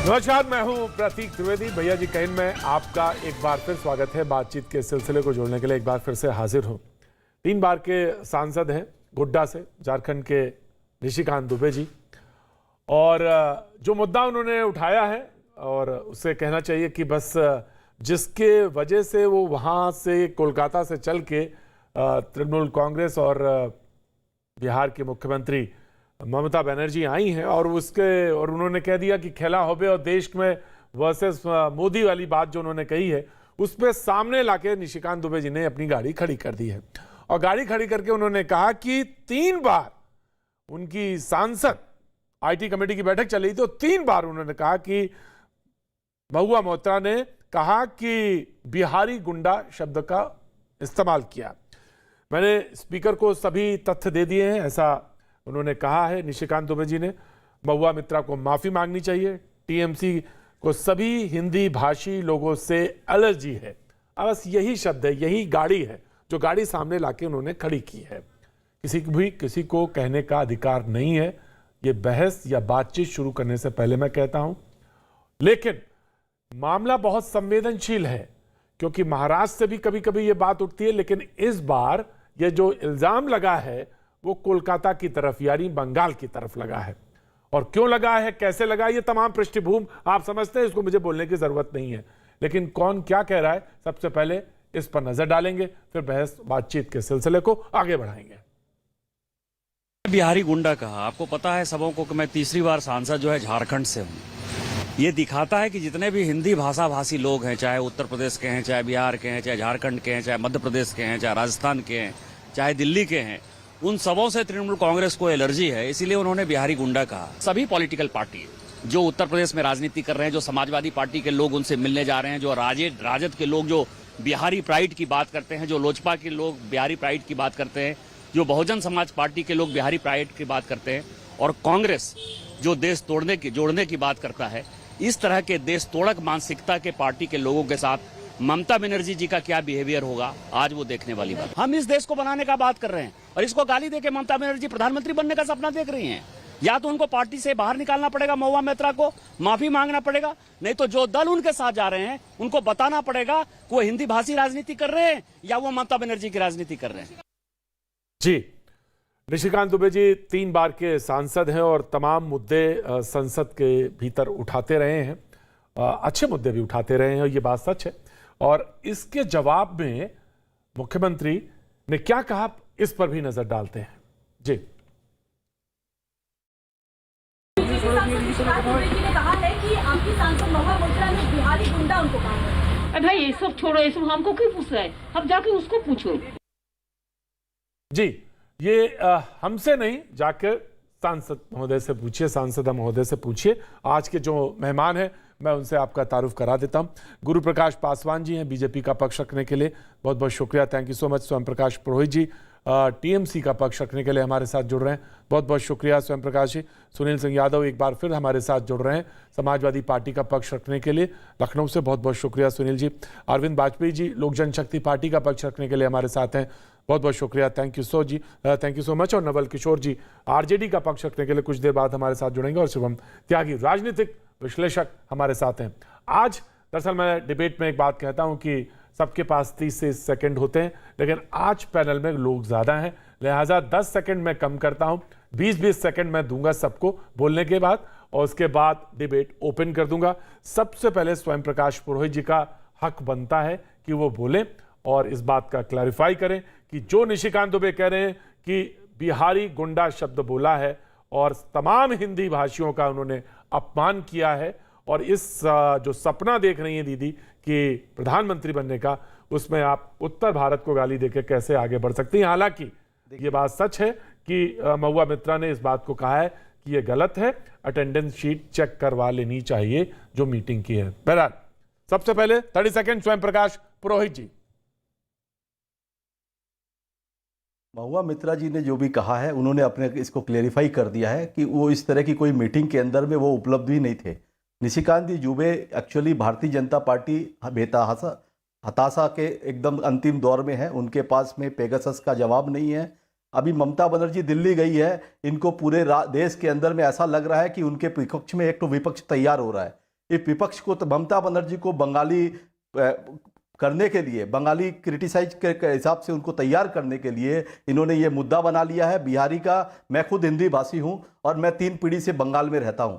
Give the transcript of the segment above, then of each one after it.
नमस्कार, मैं हूं प्रतीक त्रिवेदी। भैया जी कहीं में आपका एक बार फिर स्वागत है। बातचीत के सिलसिले को जोड़ने के लिए एक बार फिर से हाजिर हूं। 3 बार के सांसद हैं गोड्डा से, झारखंड के निशिकांत दुबे जी। और जो मुद्दा उन्होंने उठाया है और उससे कहना चाहिए कि बस जिसके वजह से वो वहां से कोलकाता से चल के तृणमूल कांग्रेस और बिहार के मुख्यमंत्री ममता बनर्जी आई हैं और उन्होंने कह दिया कि खेला होबे और देश में वर्सेस मोदी वाली बात जो उन्होंने कही है उस पर सामने लाके निशिकांत दुबे जी ने अपनी गाड़ी खड़ी कर दी है। और गाड़ी खड़ी करके उन्होंने कहा कि 3 बार उनकी सांसद आईटी कमेटी की बैठक चल रही थी, तो 3 बार उन्होंने कहा कि महुआ मोइत्रा ने कहा कि बिहारी गुंडा शब्द का इस्तेमाल किया। मैंने स्पीकर को सभी तथ्य दे दिए हैं, ऐसा उन्होंने कहा है निशिकांत दुबे जी ने। महुआ मोइत्रा को माफी मांगनी चाहिए। टीएमसी को सभी हिंदी भाषी लोगों से एलर्जी है। बस यही शब्द है, यही गाड़ी है जो गाड़ी सामने लाके उन्होंने खड़ी की है। किसी को कहने का अधिकार नहीं है। ये बहस या बातचीत शुरू करने से पहले मैं कहता हूं, लेकिन मामला बहुत संवेदनशील है क्योंकि महाराष्ट्र से भी कभी कभी ये बात उठती है, लेकिन इस बार ये जो इल्जाम लगा है वो कोलकाता की तरफ यानी बंगाल की तरफ लगा है। और क्यों लगा है, कैसे लगा, ये तमाम पृष्ठभूमि आप समझते हैं, इसको मुझे बोलने की जरूरत नहीं है। लेकिन कौन क्या कह रहा है, सबसे पहले इस पर नजर डालेंगे, फिर बहस बातचीत के सिलसिले को आगे बढ़ाएंगे। बिहारी गुंडा कहा, आपको पता है सबों को कि मैं तीसरी बार सांसद जो है झारखंड से हूं। ये दिखाता है कि जितने भी हिंदी भाषा भाषी लोग हैं, चाहे उत्तर प्रदेश के हैं, चाहे बिहार के हैं, चाहे झारखंड के हैं, चाहे मध्य प्रदेश के हैं, चाहे राजस्थान के हैं, चाहे दिल्ली के हैं, उन सबों से तृणमूल कांग्रेस को एलर्जी है, इसीलिए उन्होंने बिहारी गुंडा कहा। सभी पॉलिटिकल पार्टी जो उत्तर प्रदेश में राजनीति कर रहे हैं, जो समाजवादी पार्टी के लोग उनसे मिलने जा रहे हैं, जो राजद के लोग जो बिहारी प्राइड की बात करते हैं, जो लोजपा के लोग बिहारी प्राइड की बात करते हैं, जो बहुजन समाज पार्टी के लोग बिहारी प्राइड की बात करते हैं, और कांग्रेस जो देश जोड़ने की बात करता है, इस तरह के देश तोड़क मानसिकता के पार्टी के लोगों के साथ ममता बनर्जी जी का क्या बिहेवियर होगा, आज वो देखने वाली बात। हम इस देश को बनाने का बात कर रहे हैं और इसको गाली देके ममता बनर्जी प्रधानमंत्री बनने का सपना देख रही हैं। या तो उनको पार्टी से बाहर निकालना पड़ेगा, महुआ मोइत्रा को माफी मांगना पड़ेगा, नहीं तो जो दल उनके साथ जा रहे हैं उनको बताना पड़ेगा कि वो हिंदी भाषी राजनीति कर रहे हैं या वो ममता बनर्जी की राजनीति कर रहे हैं। जी, निशिकांत दुबे जी 3 बार के सांसद हैं और तमाम मुद्दे संसद के भीतर उठाते रहे हैं, अच्छे मुद्दे भी उठाते रहे हैं और ये बात सच है। और इसके जवाब में मुख्यमंत्री ने क्या कहा, इस पर भी नजर डालते हैं। जी, ने कहा है कि आपकी सांसद महुआ मोइत्रा ने बिहारी गुंडा उनको कहा है। भाई ये सब छोड़ो, ये सब हमको क्यों पूछ रहा है, अब जाके उसको पूछो। जी, ये हमसे नहीं, जाकर सांसद महोदय से पूछिए, सांसद महोदय से पूछिए। आज के जो मेहमान हैं मैं उनसे आपका तारुफ करा देता हूं। गुरु प्रकाश पासवान जी हैं, बीजेपी का पक्ष रखने के लिए बहुत बहुत शुक्रिया, थैंक यू सो मच। स्वयं प्रकाश पुरोहित जी टीएमसी का पक्ष रखने के लिए हमारे साथ जुड़ रहे हैं, बहुत बहुत शुक्रिया स्वयं प्रकाश जी। सुनील सिंह यादव एक बार फिर हमारे साथ जुड़ रहे हैं समाजवादी पार्टी का पक्ष रखने के लिए, लखनऊ से, बहुत बहुत शुक्रिया सुनील जी। अरविंद वाजपेयी जी लोक जनशक्ति पार्टी का पक्ष रखने के लिए हमारे साथ हैं, बहुत बहुत शुक्रिया, थैंक यू सो मच। और नवल किशोर जी आरजेडी का पक्ष रखने के लिए कुछ देर बाद हमारे साथ जुड़ेंगे। और शुभम त्यागी राजनीतिक विश्लेषक हमारे साथ हैं। आज दरअसल मैं डिबेट में एक बात कहता हूं कि सबके पास 30 से सेकंड होते हैं, लेकिन आज पैनल में लोग ज्यादा हैं, लिहाजा 10 सेकंड मैं कम करता हूं, 20-20 सेकंड मैं दूंगा सबको बोलने के बाद, और उसके बाद डिबेट ओपन कर दूंगा। सबसे पहले स्वयं प्रकाश पुरोहित जी का हक बनता है कि वो बोले और इस बात का क्लैरिफाई करें कि जो निशिकांत दुबे कह रहे हैं कि बिहारी गुंडा शब्द बोला है और तमाम हिंदी भाषियों का उन्होंने अपमान किया है, और इस जो सपना देख रही हैं दीदी कि प्रधानमंत्री बनने का, उसमें आप उत्तर भारत को गाली देके कैसे आगे बढ़ सकती हैं। हालांकि ये बात सच है कि महुआ मोइत्रा ने इस बात को कहा है कि ये गलत है, अटेंडेंस शीट चेक करवा लेनी चाहिए जो मीटिंग की है। बहरहाल सबसे पहले 30 सेकंड स्वयं प्रकाश पुरोहित जी। महुआ मोइत्रा जी ने जो भी कहा है, उन्होंने अपने इसको क्लेरिफाई कर दिया है कि वो इस तरह की कोई मीटिंग के अंदर में वो उपलब्ध ही नहीं थे। निशिकांत जी दुबे एक्चुअली भारतीय जनता पार्टी हताशा के एकदम अंतिम दौर में है, उनके पास में पेगासस का जवाब नहीं है। अभी ममता बनर्जी दिल्ली गई है, इनको पूरे देश के अंदर में ऐसा लग रहा है कि उनके विपक्ष में एक तो विपक्ष तैयार हो रहा है। इस विपक्ष को, तो ममता बनर्जी को बंगाली करने के लिए, बंगाली क्रिटिसाइज के हिसाब से उनको तैयार करने के लिए इन्होंने ये मुद्दा बना लिया है बिहारी का। मैं खुद हिंदी भाषी हूं और मैं 3 पीढ़ी से बंगाल में रहता हूं।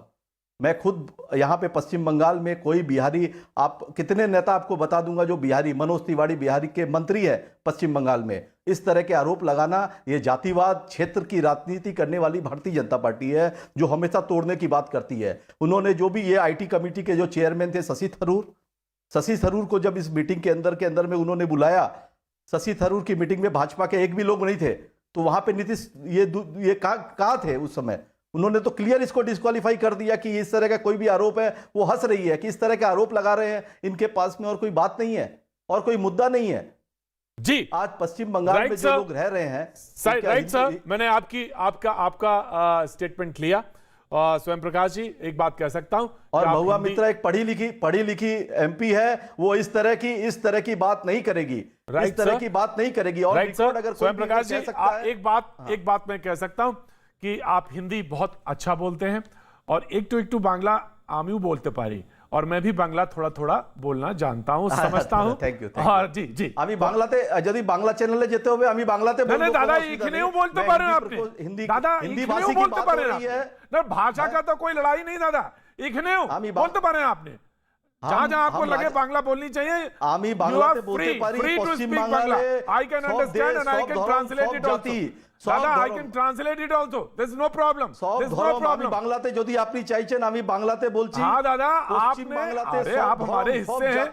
मैं खुद यहाँ पे पश्चिम बंगाल में कोई बिहारी, आप कितने नेता आपको बता दूंगा जो बिहारी, मनोज तिवारी बिहारी के मंत्री है पश्चिम बंगाल में। इस तरह के आरोप लगाना, ये जातिवाद, क्षेत्र की राजनीति करने वाली भारतीय जनता पार्टी है जो हमेशा तोड़ने की बात करती है। उन्होंने जो भी ये IT कमेटी के जो चेयरमैन थे शशि थरूर को जब इस मीटिंग के अंदर में उन्होंने बुलाया, शशि थरूर की मीटिंग में भाजपा के एक भी लोग नहीं थे, तो वहां पे नीतीश ये कहाँ थे उस समय? उन्होंने तो क्लियर इसको डिस्क्वालीफाई कर दिया कि इस तरह का कोई भी आरोप है, वो हंस रही है कि इस तरह के आरोप लगा रहे हैं इनके पास में, और कोई बात नहीं है और कोई मुद्दा नहीं है जी। आज पश्चिम बंगाल में जो लोग रह रहे हैं। राइट सर, मैंने आपका स्टेटमेंट लिया। स्वयं प्रकाश जी, एक बात कह सकता हूं, और महुआ मित्रा एक पढ़ी लिखी MP है, वो इस तरह की बात नहीं करेगी, इस तरह की बात नहीं करेगी। और अगर स्वयं प्रकाश जी, एक बात मैं कह सकता हूं कि आप हिंदी बहुत अच्छा बोलते हैं और एक बांग्ला आमियो बोलते पारी, और मैं भी बांग्ला थोड़ा थोड़ा बोलना जानता हूं, समझता हूं। Thank you. और जी আমি বাংলাতে যদি বাংলা চ্যানেলে যেতে হবে আমি বাংলাতে বলবো। দাদা এখানেও বলতে পারেন আপনি, দাদা হিন্দি এখানেও ভাষী বলতে পারেন না, ভাষা का तो कोई लड़ाई नहीं दादा, এখানেও বলতে পারেন আপনি, जहां आपको लगे बांग्ला बोलनी चाहिए। আমি বাংলাতে বলতে পারি, পশ্চিম Bangla I can understand and I can translate it also. দাদা, I can translate it also. There's no problem. There's no problem. বাংলাতে যদি আপনি চাইছেন আমি বাংলাতে বলছি। हाँ दादा, आपने, अरे आप हमारे हिस्से हैं,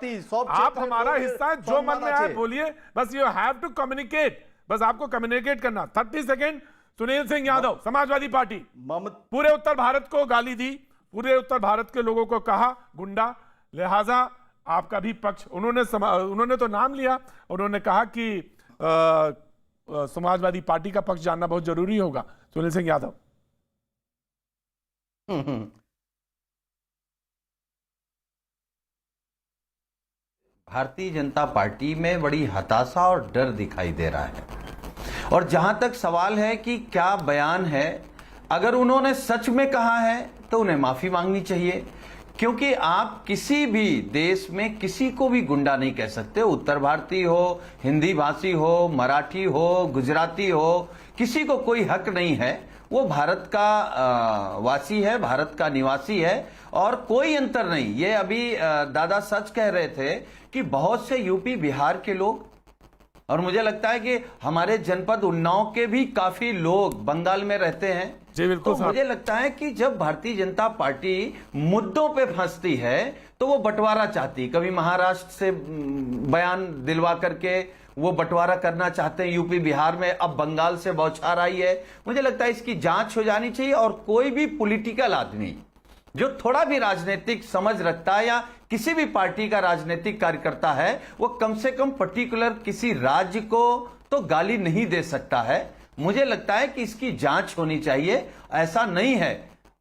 आप हमारा हिस्सा है, जो मन में आए बोलिए, बस यू हैव टू कम्युनिकेट, बस आपको कम्युनिकेट करना। 30 सेकेंड। सुनील सिंह यादव, समाजवादी पार्टी, पूरे उत्तर भारत को गाली दी, पूरे उत्तर भारत के लोगों को कहा गुंडा, लिहाजा आपका भी पक्ष, उन्होंने तो नाम लिया, उन्होंने कहा कि समाजवादी पार्टी का पक्ष जानना बहुत जरूरी होगा। सुनील सिंह यादव। भारतीय जनता पार्टी में बड़ी हताशा और डर दिखाई दे रहा है, और जहां तक सवाल है कि क्या बयान है, अगर उन्होंने सच में कहा है तो उन्हें माफी मांगनी चाहिए, क्योंकि आप किसी भी देश में किसी को भी गुंडा नहीं कह सकते। उत्तर भारतीय हो, हिंदी भाषी हो, मराठी हो, गुजराती हो, किसी को कोई हक नहीं है। वो भारत का वासी है, भारत का निवासी है, और कोई अंतर नहीं। ये अभी दादा सच कह रहे थे कि बहुत से यूपी बिहार के लोग, और मुझे लगता है कि हमारे जनपद उन्नाव के भी काफी लोग बंगाल में रहते हैं। जी बिल्कुल। तो मुझे लगता है कि जब भारतीय जनता पार्टी मुद्दों पे फंसती है तो वो बंटवारा चाहती, कभी महाराष्ट्र से बयान दिलवा करके वो बंटवारा करना चाहते हैं यूपी बिहार में, अब बंगाल से बौछार आई है। मुझे लगता है इसकी जांच हो जानी चाहिए, और कोई भी पॉलिटिकल आदमी जो थोड़ा भी राजनीतिक समझ रखता है या किसी भी पार्टी का राजनीतिक कार्यकर्ता है, वो कम से कम पर्टिकुलर किसी राज्य को तो गाली नहीं दे सकता है। मुझे लगता है कि इसकी जांच होनी चाहिए, ऐसा नहीं है।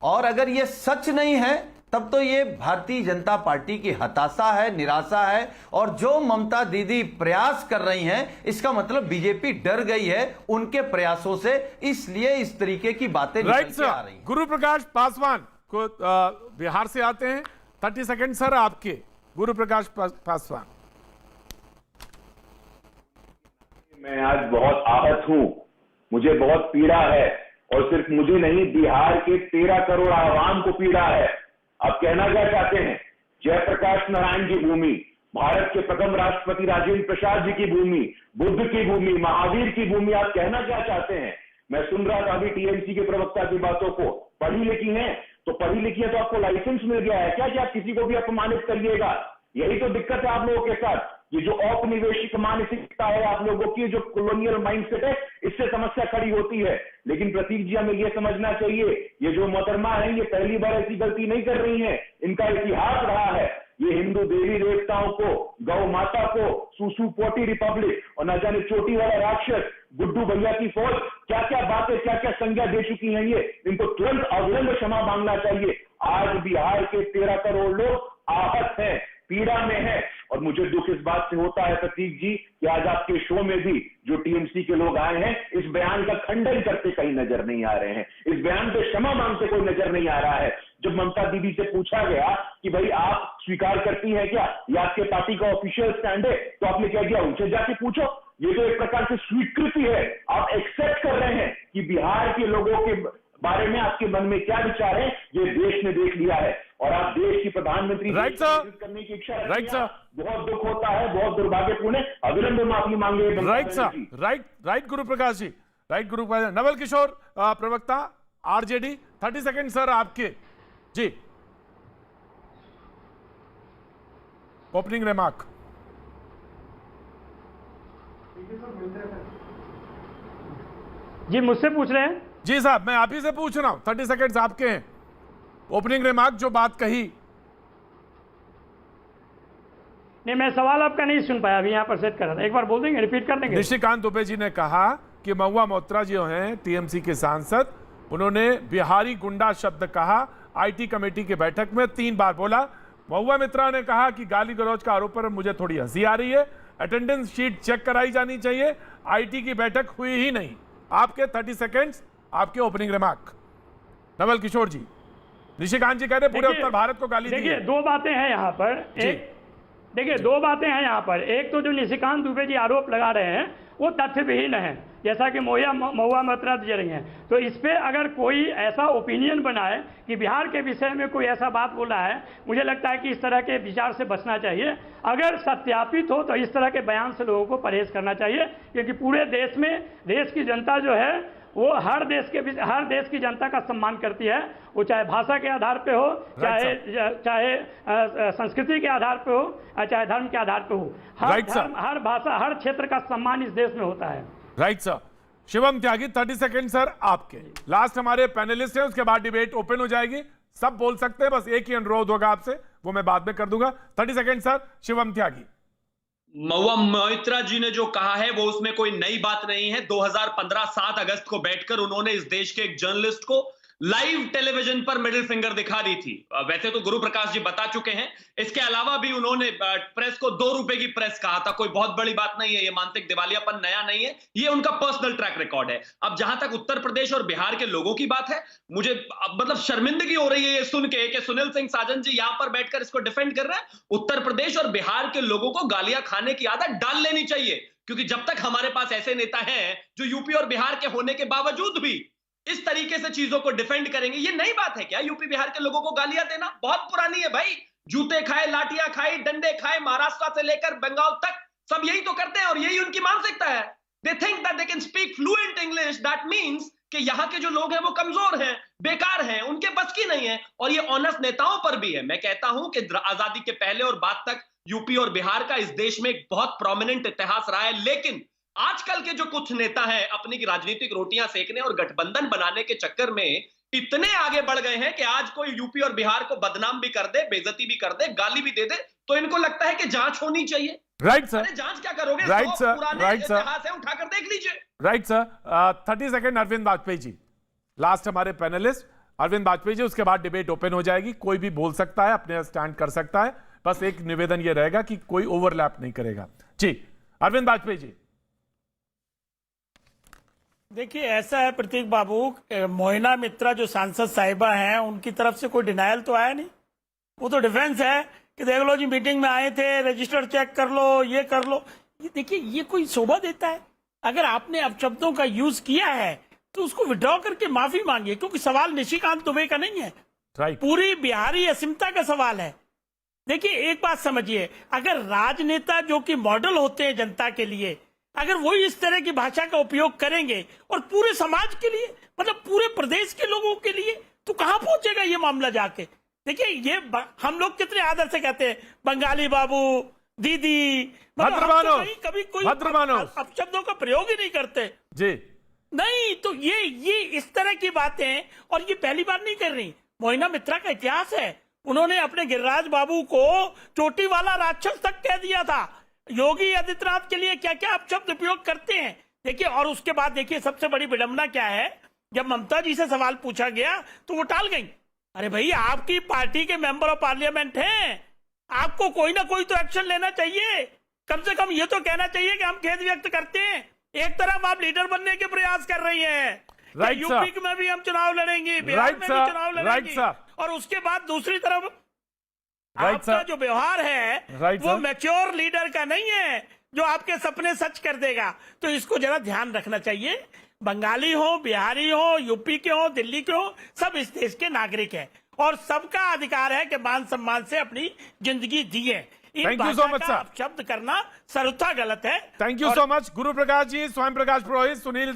और अगर ये सच नहीं है तब तो ये भारतीय जनता पार्टी की हताशा है, निराशा है, और जो ममता दीदी प्रयास कर रही हैं, इसका मतलब बीजेपी डर गई है उनके प्रयासों से, इसलिए इस तरीके की बातें निकल के आ रही हैं। गुरु प्रकाश पासवान को बिहार से आते हैं। 30 सेकेंड सर आपके। गुरु प्रकाश पासवान। मैं आज बहुत आहत हूं, मुझे बहुत पीड़ा है, और सिर्फ मुझे नहीं, बिहार के 13 करोड़ आवाम को पीड़ा है। आप कहना क्या चाहते हैं? जयप्रकाश नारायण की भूमि, भारत के प्रथम राष्ट्रपति राजेंद्र प्रसाद जी की भूमि, बुद्ध की भूमि, महावीर की भूमि, आप कहना क्या चाहते हैं? मैं सुन रहा था अभी टीएमसी के प्रवक्ता की बातों को, पढ़ी लिखी हैं तो पढ़ी लिखी है तो आपको लाइसेंस मिल गया है क्या कि आप किसी को भी अपमानित करिएगा? यही तो दिक्कत है आप लोगों के साथ। ये जो औपनिवेशिक मानसिकता है आप लोगों की, जो कॉलोनियल माइंडसेट है, इससे समस्या खड़ी होती है। लेकिन प्रतीक जी, हमें ये समझना चाहिए, ये जो मोहतरमा है ये पहली बार ऐसी गलती नहीं कर रही है, इनका इतिहास रहा है। ये हिंदू देवी देवताओं को, गौ माता को, सुसु पोटी रिपब्लिक और न जाने चोटी वाला राक्षस गुड्डू भैया की फौज, क्या क्या बातें, क्या क्या संज्ञा दे चुकी हैं। ये इनको तुरंत अविलंब क्षमा मांगना चाहिए। आज बिहार के 13 करोड़ लोग आहत हैं, पीड़ा में है, और मुझे दुख इस बात से होता है प्रतीक जी कि आज आपके शो में भी जो टीएमसी के लोग आए हैं, इस बयान का खंडन करते कहीं नजर नहीं आ रहे हैं, इस बयान पे क्षमा मांगते कोई नजर नहीं आ रहा है। जब ममता दीदी से पूछा गया कि भाई आप स्वीकार करती हैं क्या, ये आपके पार्टी का ऑफिशियल स्टैंड है, तो आपने क्या किया, उनसे जाके पूछो। ये तो एक प्रकार से स्वीकृति है, आप एक्सेप्ट कर रहे हैं कि बिहार के लोगों के बारे में आपके मन में क्या विचार है, ये देश ने देख लिया है। और आप देश की प्रधानमंत्री राइट सर, करने की इच्छा राइट सर, बहुत दुख होता है, बहुत दुर्भाग्यपूर्ण है, अविलंब माफी मांगे। राइट सर, राइट गुरु प्रकाश जी, राइट गुरु प्रकाश। नवल किशोर प्रवक्ता आरजेडी, 30 सेकंड सर आपके जी, ओपनिंग रिमार्क। जी मुझसे पूछ रहे हैं? जी साहब, मैं आप ही से पूछ रहा हूं, 30 सेकंड्स आपके हैं। ओपनिंग रिमार्क, जो बात कही। नहीं, मैं सवाल आपका नहीं सुन पाया, अभी यहाँ पर सेट कर रहा था, एक बार बोल देंगे, रिपीट कर देंगे? निशिकांत दुबे जी ने कहा कि महुआ मोइत्रा जो हैं टीएमसी के सांसद, उन्होंने बिहारी गुंडा शब्द कहा आईटी कमेटी की बैठक में 3 बार बोला। महुआ मोइत्रा ने कहा कि गाली गलौज का आरोप पर मुझे थोड़ी हंसी आ रही है, अटेंडेंस शीट चेक कराई जानी चाहिए, आईटी की बैठक हुई ही नहीं। आपके 30 सेकंड्स, आपके ओपनिंग रिमार्क। नवल किशोर जी, निशिकांत जी कह रहे पूरे उत्तर भारत को गाली दी है। देखिए, 2 बातें हैं यहाँ पर। देखिए 2 बातें हैं यहाँ पर। एक तो जो निशिकांत दुबे जी आरोप लगा रहे हैं वो तथ्य विहीन है, जैसा कि महुआ मोइत्रा दे रही हैं। तो इस पे अगर कोई ऐसा ओपिनियन बनाए कि बिहार के विषय में कोई ऐसा बात बोला है, मुझे लगता है कि इस तरह के विचार से बचना चाहिए। अगर सत्यापित हो तो इस तरह के बयान से लोगों को परहेज करना चाहिए, क्योंकि पूरे देश में देश की जनता जो है वो हर देश की जनता का सम्मान करती है, वो चाहे भाषा के आधार पे हो, चाहे संस्कृति के आधार पे हो, चाहे धर्म के आधार पे हो। हर भाषा, हर क्षेत्र का सम्मान इस देश में होता है। Right sir. Shivam Tyagi, 30 second sir आपके। लास्ट हमारे पैनलिस्ट हैं, उसके बाद डिबेट ओपन हो जाएगी, सब बोल सकते हैं, बस एक ही अनुरोध होगा आपसे, वो मैं बाद में कर दूंगा। 30 सेकंड सर, शिवम त्यागी। महुआ मोइत्रा जी ने जो कहा है वो उसमें कोई नई बात नहीं है। 2015 7 अगस्त को बैठकर उन्होंने इस देश के एक जर्नलिस्ट को लाइव टेलीविजन पर मिडिल फिंगर दिखा दी थी। वैसे तो गुरु प्रकाश जी बता चुके हैं, इसके अलावा भी उन्होंने प्रेस को 2 रुपए की प्रेस कहा था। कोई बहुत बड़ी बात नहीं है, ये मानसिक दिवालियापन नया नहीं है, ये उनका पर्सनल ट्रैक रिकॉर्ड है। अब जहां तक उत्तर प्रदेश और बिहार के लोगों की बात है, मुझे मतलब शर्मिंदगी हो रही है ये सुन के कि सुनील सिंह साजन जी यहां पर बैठकर इसको डिफेंड कर रहे हैं। उत्तर प्रदेश और बिहार के लोगों को गालियां खाने की आदत डाल लेनी चाहिए, क्योंकि जब तक हमारे पास ऐसे नेता हैं जो यूपी और बिहार के होने के बावजूद भी इस तरीके से चीजों को डिफेंड करेंगे, ये नई बात है क्या? यूपी बिहार के लोगों को गालियां देना बहुत पुरानी है भाई। जूते खाए, लाठियां खाई, डंडे खाए, महाराष्ट्र से लेकर बंगाल तक सब यही तो करते हैं और यही उनकी मानसिकता है। They think that they can speak fluent English, that means कि यहाँ के जो लोग हैं वो कमजोर हैं, बेकार हैं, उनके बस की नहीं है। और ये ऑनेस्ट नेताओं पर भी है। मैं कहता हूं कि आजादी के पहले और बाद तक यूपी और बिहार का इस देश में एक बहुत प्रोमिनेंट इतिहास रहा है, लेकिन आजकल के जो कुछ नेता हैं अपनी राजनीतिक रोटियां सेकने और गठबंधन बनाने के चक्कर में इतने आगे बढ़ गए हैं कि आज कोई यूपी और बिहार को बदनाम भी कर दे, बेइज्जती भी कर दे, गाली भी दे दे, तो इनको लगता है कि जांच होनी चाहिए। Right sir. अरे जांच क्या करोगे? राइट सर, राइट सर, इतिहास है, उठाकर देख लीजिए। Right sir. 30 second Arvind Vajpayee ji, last हमारे पैनलिस्ट अरविंद वाजपेयी जी, उसके बाद डिबेट ओपन हो जाएगी। कोई भी बोल सकता है, अपने स्टैंड कर सकता है, बस एक निवेदन ये रहेगा कि कोई ओवरलैप नहीं करेगा। जी अरविंद वाजपेयी जी। देखिए, ऐसा है प्रतीक बाबू, मोइना मित्रा जो सांसद साहिबा हैं उनकी तरफ से कोई डिनायल तो आया नहीं। वो तो डिफेंस है कि देख लो जी मीटिंग में आए थे, रजिस्टर चेक कर लो, ये कर लो। ये देखिए, ये कोई शोभा देता है? अगर आपने अपशब्दों का यूज किया है तो उसको विड्रॉ करके माफी मांगिए, क्योंकि सवाल निशिकांत दुबे का नहीं है, पूरी बिहारी अस्मिता का सवाल है। देखिए, एक बात समझिए, अगर राजनेता जो कि मॉडल होते हैं जनता के लिए, अगर वो इस तरह की भाषा का उपयोग करेंगे और पूरे समाज के लिए, मतलब पूरे प्रदेश के लोगों के लिए, तो कहां पहुंचेगा ये मामला जाके? देखिए, ये हम लोग कितने आदर से कहते हैं बंगाली बाबू, दीदी, मतलब कभी कोई अपशब्दों का प्रयोग ही नहीं करते जी। नहीं, तो ये इस तरह की बातें, और ये पहली बार नहीं कर रही। मोइना मित्रा का इतिहास है, उन्होंने अपने गिरिराज बाबू को चोटी वाला राक्षस तक कह दिया था। योगी आदित्यनाथ के लिए क्या क्या अपशब्द उपयोग करते हैं देखिए। और उसके बाद देखिए, सबसे बड़ी विडंबना क्या है, जब ममता जी से सवाल पूछा गया तो वो टाल गई। अरे भाई, आपकी पार्टी के मेंबर ऑफ पार्लियामेंट हैं, आपको कोई ना कोई तो एक्शन लेना चाहिए। कम से कम ये तो कहना चाहिए कि हम खेद व्यक्त करते हैं। एक तरफ आप लीडर बनने के प्रयास कर रही हैं, यूपी में भी हम चुनाव लड़ेंगे, बिहार में भी चुनाव लड़ेंगे, और उसके बाद दूसरी तरफ Right, आपका sir. जो व्यवहार है Right, वो sir. मैच्योर लीडर का नहीं है जो आपके सपने सच कर देगा। तो इसको जरा ध्यान रखना चाहिए। बंगाली हो, बिहारी हो, यूपी के हो, दिल्ली के हो, सब इस देश के नागरिक हैं और सबका अधिकार है कि मान सम्मान से अपनी जिंदगी जिए। इन Thank you भाषा so much, का sir. अपशब्द करना सर्वथा गलत है। थैंक यू और सो मच। गुरु प्रकाश जी, स्वयं प्रकाश पुरोहित, सुनील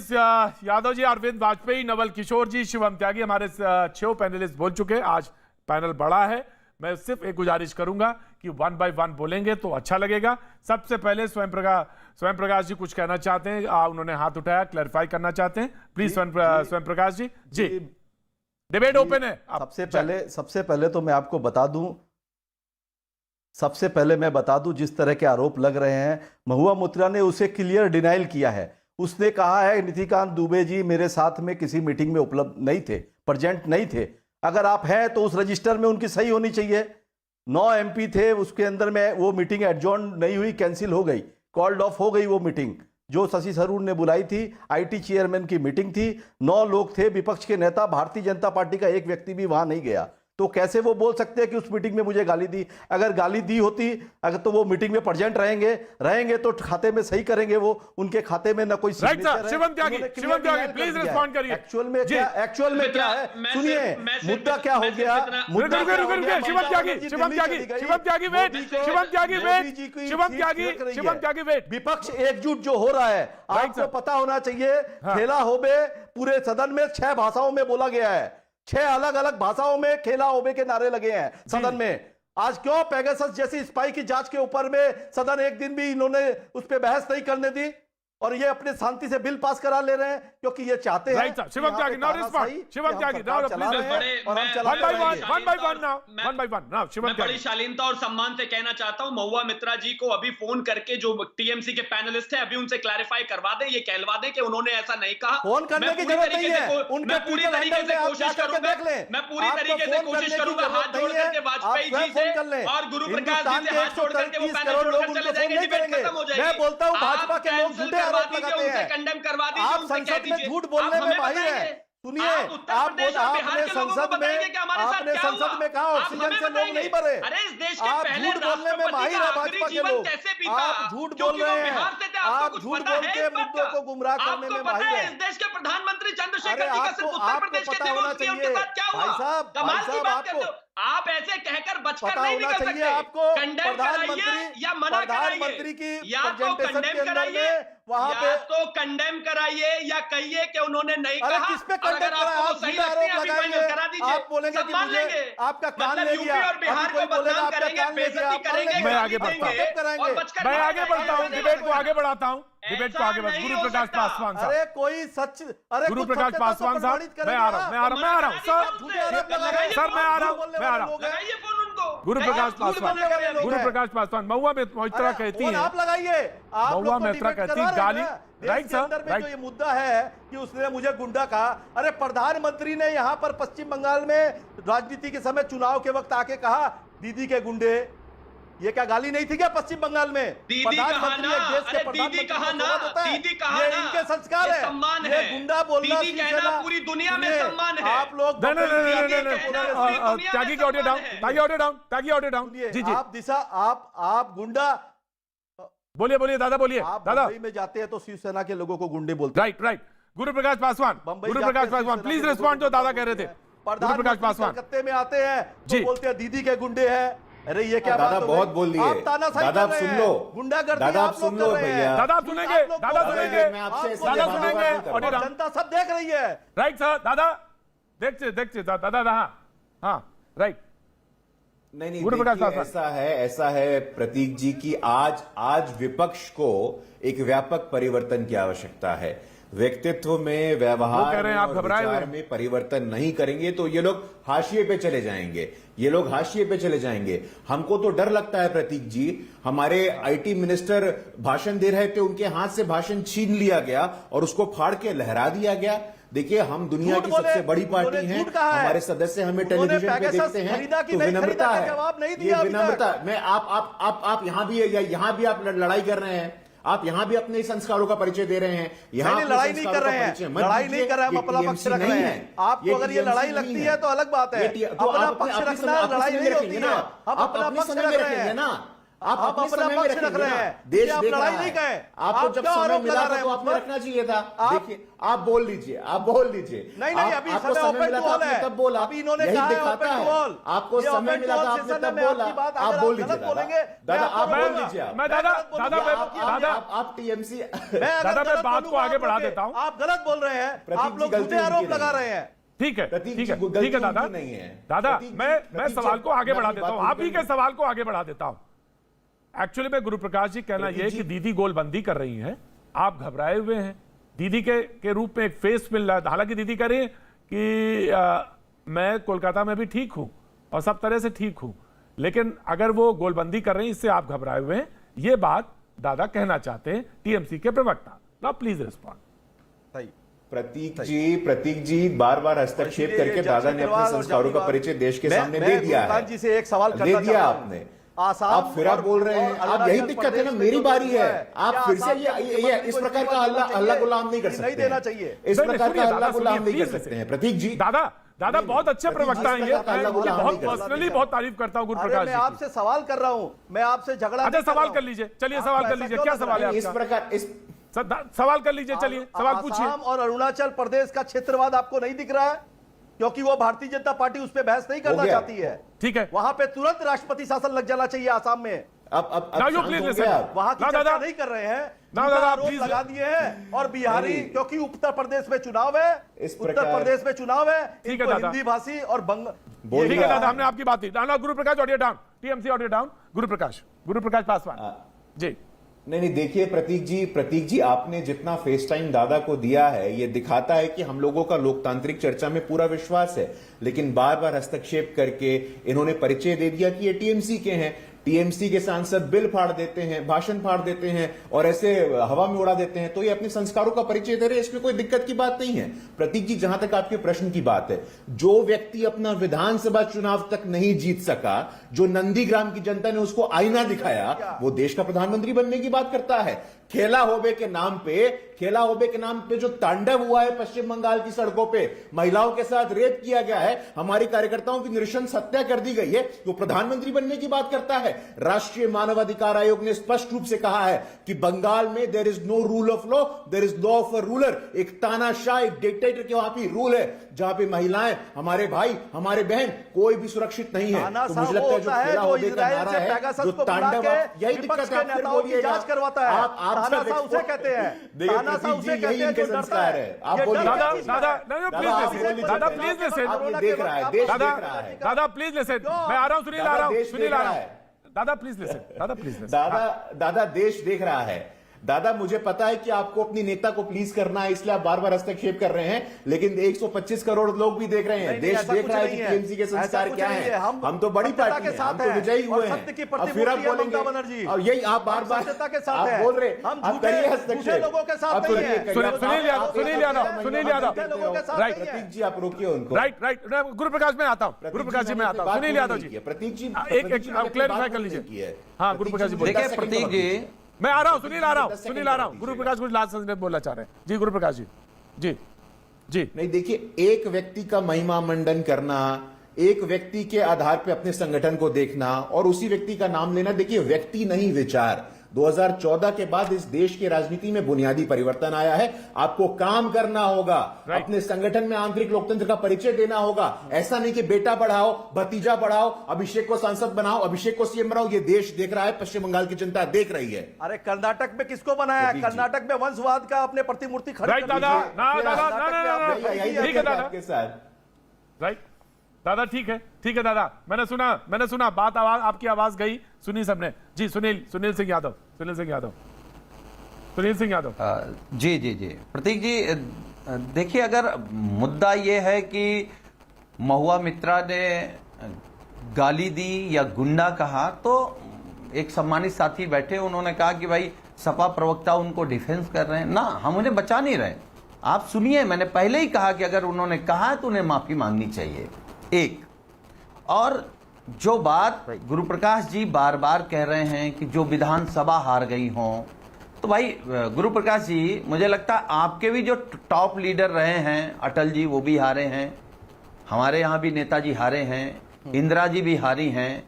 यादव जी, अरविंद वाजपेयी, नवल किशोर जी, शिवम त्यागी, हमारे 6 पैनलिस्ट बोल चुके हैं। आज पैनल बड़ा है। मैं सिर्फ एक गुजारिश करूंगा कि 1 by 1 बोलेंगे तो अच्छा लगेगा। सबसे पहले स्वयं प्रकाश जी कुछ कहना चाहते हैं। उन्होंने हाथ उठाया, क्लैरिफाई करना चाहते हैं। प्लीज स्वयं प्रकाश जी। जी, डिबेट ओपन है। सबसे पहले तो मैं आपको बता दूं, जिस तरह के आरोप लग रहे हैं, महुआ मोइत्रा ने उसे क्लियर डिनाइल किया है। उसने कहा है निशिकांत दुबे जी मेरे साथ में किसी मीटिंग में उपलब्ध नहीं थे, प्रेजेंट नहीं थे। अगर आप हैं तो उस रजिस्टर में उनकी सही होनी चाहिए। 9 MP थे, उसके अंदर में वो मीटिंग एडजॉर्न नहीं हुई, कैंसिल हो गई, कॉल्ड ऑफ हो गई वो मीटिंग जो शशि थरूर ने बुलाई थी। IT चेयरमैन की मीटिंग थी, 9 लोग थे, विपक्ष के नेता, भारतीय जनता पार्टी का एक व्यक्ति भी वहां नहीं गया। तो कैसे वो बोल सकते हैं कि उस मीटिंग में मुझे गाली दी? अगर गाली दी होती, अगर तो वो मीटिंग में प्रेजेंट रहेंगे तो खाते में सही करेंगे। वो उनके खाते में न कोई सिग्नेचर है। शिवम त्यागी प्लीज रिस्पॉन्ड करिए। एक्चुअल में क्या है? सुनिए, मुद्दा क्या हो गया? शिवम त्यागी वेट। विपक्ष एकजुट जो हो रहा है, आपको पता होना चाहिए। खेला होबे पूरे सदन में 6 भाषाओं में बोला गया है। 6 अलग अलग भाषाओं में खेला होबे के नारे लगे हैं सदन में। आज क्यों पेगासस जैसी स्पाई की जांच के ऊपर में सदन एक दिन भी इन्होंने उस पर बहस नहीं करने दी और ये अपने शांति से बिल पास करा ले रहे हैं क्योंकि ये चाहते हैं। शिवम त्यागी नाउ रिस्पॉन्ड। शिवम त्यागी नाउ मैं बड़ी शालीनता और सम्मान से कहना चाहता हूं, महुआ मित्रा जी को अभी फोन करके जो TMC के पैनलिस्ट हैं अभी उनसे क्लैरिफाई करवा दें, ये कहलवा दें कि उन्होंने ऐसा नहीं कहा। फोन करने की जरूरत नहीं है। मैं पूरी तरीके से कोशिश करूंगा हाथ जोड़ करके वाजपेयी जी से और गुरु प्रकाश जी से हाथ जोड़ करके वो पैनल छोड़कर चले जाएंगे, डिबेट खत्म हो जाएगी। मैं बोलता हूं भाजपा के लोग झूठे आरोप लगाते हैं, कंडेम करवा दीजिए, आप संसद में झूठ बोलने में माहिर हैं। सुनिए, आपने संसद में कहा ऑक्सीजन से लोग नहीं मरे। आप झूठ बोलने में माहिर है भाजपा के लोग। आप झूठ बोल रहे हैं, आप झूठ बोल के मुद्दों को गुमराह करने में माहिर है। इस देश के प्रधानमंत्री चंद्रशेखर जी का सिर्फ उत्तर प्रदेश के थे, वो उनके साथ क्या हुआ? कमाल की बात करते हो आप। ऐसे कहकर बचकर नहीं निकल सकते। आपको कंडेम कराइए या मना कराइए, या तो कंडेम कराइए, या तो कंडेम कराइए या कहिए कि उन्होंने नहीं कहा। अगर आपको सही लगते हैं अभी फाइनल करा दीजिए, आप बोलेंगे कि मान लेंगे। आपका कान ले यूपी और बिहार को बदनाम करेंगे, बेइज्जती करेंगे। मैं आगे बढ़ता हूं, डिबेट को आगे बढ़ाता हूं। गुरु प्रकाश पासवान साहब। अरे कोई सच, अरे गुरु प्रकाश पासवान साहब, मैं आ रहा हूं सर, मैं आ रहा हूं। गुरु प्रकाश पासवान, महुआ मोइत्रा कहती है, आप लगाइए, महुआ मोइत्रा कहती गाली, राइट सर, जो ये मुद्दा है कि उसने मुझे गुंडा कहा। अरे प्रधानमंत्री ने यहाँ पर पश्चिम बंगाल में राजनीति के समय चुनाव के वक्त आके कहा दीदी के गुंडे। ये क्या गाली नहीं थी क्या पश्चिम बंगाल में? प्रधानमंत्री एक देश के प्रधानमंत्री ये इनके संस्कार है, ये गुंडा बोलना पूरी दुनिया में सम्मान है। आप लोग त्यागी ऑडियो डाउन। जी आप दिशा, आप गुंडा बोलिए दादा, बोलिए दादा। मुंबई में जाते हैं तो शिवसेना के लोगों को गुंडे बोलते हैं। Right. Guru Prakash Paswan please respond जो दादा कह रहे थे। गुरु प्रकाश पासवान कलकत्ते में आते हैं तो बोलते हैं दीदी के गुंडे हैं। अरे ये क्या दादा बहुत बोल दिए। दादा आप सुन लो, दादा आप सुन लो भैया। दादा सुनेंगे, जनता सब देख रही है। राइट सर, दादा देखते दादा। हाँ राइट। नहीं देखिए, ऐसा है प्रतीक जी की आज विपक्ष को एक व्यापक परिवर्तन की आवश्यकता है। व्यक्तित्व में, व्यवहार में और विचार में परिवर्तन नहीं करेंगे तो ये लोग हाशिए पे चले जाएंगे। हमको तो डर लगता है प्रतीक जी, हमारे IT मिनिस्टर भाषण दे रहे थे, उनके हाथ से भाषण छीन लिया गया और उसको फाड़ के लहरा दिया गया। देखिए, हम दुनिया की सबसे बड़ी पार्टी हैं, हमारे सदस्य हमें टेलीविजन पे देखते हैं, तो विनम्रता है, ये विनम्रता। मैं आप यहाँ भी आप लड़ाई कर रहे हैं। आप यहां भी अपने संस्कारों का परिचय दे रहे हैं, यहां नहीं, लड़ाई नहीं कर रहे हैं, लड़ाई नहीं कर रहे हैं, हम अपना पक्ष रख रहे हैं। आपको अगर ये लड़ाई लगती है तो अलग बात है, अपना पक्ष रखना लड़ाई नहीं होती है। हम अपना पक्ष रख रहे हैं ना, आप अपना पक्ष रख रहे हैं, देश आप लड़ाई नहीं कहे। आपको जब समय मिला था तो आपने रखना चाहिए था। देखिए आप बोल लीजिए, आप बोल लीजिए। नहीं अभी आपको समय मिला था आपने तब बोला, अभी इन्होंने यही कहा है दिखाता है। आपको समय मिला था आपने तब बोला, आप बोल लीजिए दादा, आप बोल लीजिए। मैं दादा आप टीएमसी, दादा मैं बात को आगे बढ़ा देता हूँ। आप गलत बोल रहे हैं, आप लोग झूठे आरोप लगा रहे हैं। ठीक है दादा, नहीं है दादा मैं सवाल को आगे बढ़ा देता हूँ, आप ही के सवाल को आगे बढ़ा देता हूँ। एक्चुअली में गुरु प्रकाश जी कहना यह है कि दीदी गोलबंदी कर रही हैं, आप घबराए हुए हैं। दीदी के रूप में एक फेस मिल रहा है, हालांकि दीदी कह रही है कि मैं कोलकाता में भी ठीक हूं और सब तरह से ठीक हूं, लेकिन अगर वो गोलबंदी कर रही हैं इससे आप घबराए हुए हैं, ये बात दादा कहना चाहते हैं टीएमसी के प्रवक्ता। Now please respond. सही प्रतीक जी बार बार हस्तक्षेप करके दादा ने अपने संस्कारों का परिचय देश के सामने दे दिया है। जी से एक सवाल दे दिया आपने, आप फिर आप बोल रहे हैं, आप यही दिक्कत है ना, मेरी बारी है, आप फिर से ये इस प्रकार का हल्ला गुलाम नहीं कर सकते, नहीं देना चाहिए इस प्रकार का हल्ला गुलाम नहीं कर सकते हैं प्रतीक जी। दादा बहुत अच्छे प्रवक्ता हैं, ये बहुत पर्सनली बहुत तारीफ करता हूँ गुरु प्रकाश जी। मैं आपसे सवाल कर रहा हूँ, मैं आपसे झगड़ा। अच्छा सवाल कर लीजिए, चलिए सवाल कर लीजिए, क्या सवाल है इस प्रकार सवाल कर लीजिए, चलिए सवाल पूछिए। आसाम और अरुणाचल प्रदेश का क्षेत्रवाद आपको नहीं दिख रहा है, क्योंकि वो भारतीय जनता पार्टी उस पर बहस नहीं करना चाहती है। ठीक है, वहां पे तुरंत राष्ट्रपति शासन लग जाना चाहिए आसाम में। अब वहां की चर्चा नहीं कर रहे हैं, आरोप लगा दिए हैं। और बिहारी, क्योंकि उत्तर प्रदेश में चुनाव है, उत्तर प्रदेश में चुनाव है, इनको हिंदी भाषी और ठीक है दादा, हमने आपकी बात की। Guru Prakash audio down, TMC audio down. Guru Prakash Paswan ji. नहीं देखिए प्रतीक जी आपने जितना फेस टाइम दादा को दिया है, ये दिखाता है कि हम लोगों का लोकतांत्रिक चर्चा में पूरा विश्वास है, लेकिन बार बार हस्तक्षेप करके इन्होंने परिचय दे दिया कि ये टीएमसी के हैं। टीएमसी के सांसद बिल फाड़ देते हैं, भाषण फाड़ देते हैं और ऐसे हवा में उड़ा देते हैं, तो ये अपने संस्कारों का परिचय दे रहे हैं, इसमें कोई दिक्कत की बात नहीं है। प्रतीक जी, जहां तक आपके प्रश्न की बात है, जो व्यक्ति अपना विधानसभा चुनाव तक नहीं जीत सका, जो नंदीग्राम की जनता ने उसको आईना दिखाया, वो देश का प्रधानमंत्री बनने की बात करता है। खेला होबे के नाम पे जो तांडव हुआ है पश्चिम बंगाल की सड़कों पे, महिलाओं के साथ रेप किया गया है, हमारी कार्यकर्ताओं की नृशंस हत्या कर दी गई है, वो प्रधानमंत्री बनने की बात करता है। राष्ट्रीय मानवाधिकार आयोग ने स्पष्ट रूप से कहा है कि बंगाल में there is no rule of law, there is law of a ruler. एक तानाशाह, एक डिक्टेटर के वहां पे रूल है, जहां पे महिलाएं, हमारे भाई, हमारे बहन कोई भी सुरक्षित नहीं है। तो मुझे लगता है जो खेला होबे का नारा है, जो तांडव, यही दिक्कत है। आप फिर बोलिएगा, आप उसे कहते हैं, यही इनके संस्कार है। आप बोलिए दादा प्लीज लिसन, देख रहा है, देश देख रहा है। दादा प्लीज लिसन, मैं आ रहा हूं, सुनील आ रहा हूं। दादा प्लीज लिसन, दादा देश देख रहा है। दादा मुझे पता है कि आपको अपनी नेता को प्लीज करना है, इसलिए आप बार बार हस्तक्षेप कर रहे हैं, लेकिन 125 करोड़ लोग भी देख रहे हैं, देश देख रहा है कि टीएमसी के संस्कार क्या हैं। हम तो बड़ी पार्टी हैं, हम तो विजयी हुए हैं। अब फिर आप बोलेंगे, और यही आप बार बार आप बोल रहे, आप करिए हस्तक्षेप लोगों के साथ। सुनील यादव, प्रतीक जी आप रोकिए उनको। राइट, गुरु प्रकाश में आता हूँ, सुनील यादव जी, प्रतीक जी एक क्लैरिफाई कर लीजिए। हाँ गुरु प्रकाश जी, देखिए प्रतीक जी, मैं आ रहा हूं, सुनील आ रहा हूं। गुरु प्रकाश कुछ लास्ट सेंटेंस बोलना चाह रहे हैं जी। गुरु प्रकाश जी नहीं, देखिए एक व्यक्ति का महिमा मंडन करना, एक व्यक्ति के आधार पे अपने संगठन को देखना और उसी व्यक्ति का नाम लेना, देखिए व्यक्ति नहीं विचार। 2014 के बाद इस देश की राजनीति में बुनियादी परिवर्तन आया है। आपको काम करना होगा, अपने संगठन में आंतरिक लोकतंत्र का परिचय देना होगा। ऐसा नहीं कि बेटा बढ़ाओ, भतीजा बढ़ाओ, अभिषेक को सांसद बनाओ, अभिषेक को सीएम बनाओ। ये देश देख रहा है, पश्चिम बंगाल की जनता देख रही है। अरे कर्नाटक में किसको बनाया? कर्नाटक में वंशवाद का अपने प्रतिमूर्ति खड़ी आपके साथ। राइट दादा, ठीक है दादा, मैंने सुना बात, आवाज आपकी आवाज गई, सुनी सबने जी। सुनील सिंह यादव जी प्रतीक जी, देखिए अगर मुद्दा ये है कि महुआ मित्रा ने गाली दी या गुंडा कहा, तो एक सम्मानित साथी बैठे, उन्होंने कहा कि भाई सपा प्रवक्ता उनको डिफेंस कर रहे हैं ना, हम उन्हें बचा नहीं रहे। आप सुनिए, मैंने पहले ही कहा कि अगर उन्होंने कहा तो उन्हें माफी मांगनी चाहिए। एक और जो बात गुरु प्रकाश जी बार बार कह रहे हैं कि जो विधानसभा हार गई हो, तो भाई गुरु प्रकाश जी, मुझे लगता है आपके भी जो टॉप लीडर रहे हैं, अटल जी वो भी हारे हैं, हमारे यहाँ भी नेताजी हारे हैं, इंदिरा जी भी हारी हैं,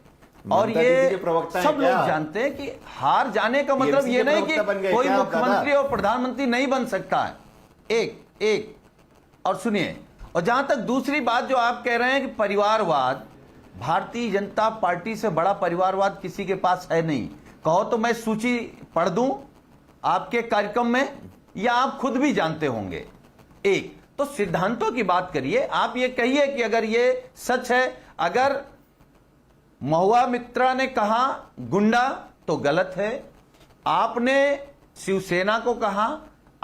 और ये सब लोग जानते हैं कि हार जाने का मतलब ये नहीं कि कोई मुख्यमंत्री और प्रधानमंत्री नहीं बन सकता है। एक और सुनिए, और जहां तक दूसरी बात जो आप कह रहे हैं कि परिवारवाद, भारतीय जनता पार्टी से बड़ा परिवारवाद किसी के पास है नहीं। कहो तो मैं सूची पढ़ दूं आपके कार्यक्रम में, या आप खुद भी जानते होंगे। एक तो सिद्धांतों की बात करिए, आप ये कहिए कि अगर ये सच है, अगर महुआ मित्रा ने कहा गुंडा तो गलत है, आपने शिवसेना को कहा,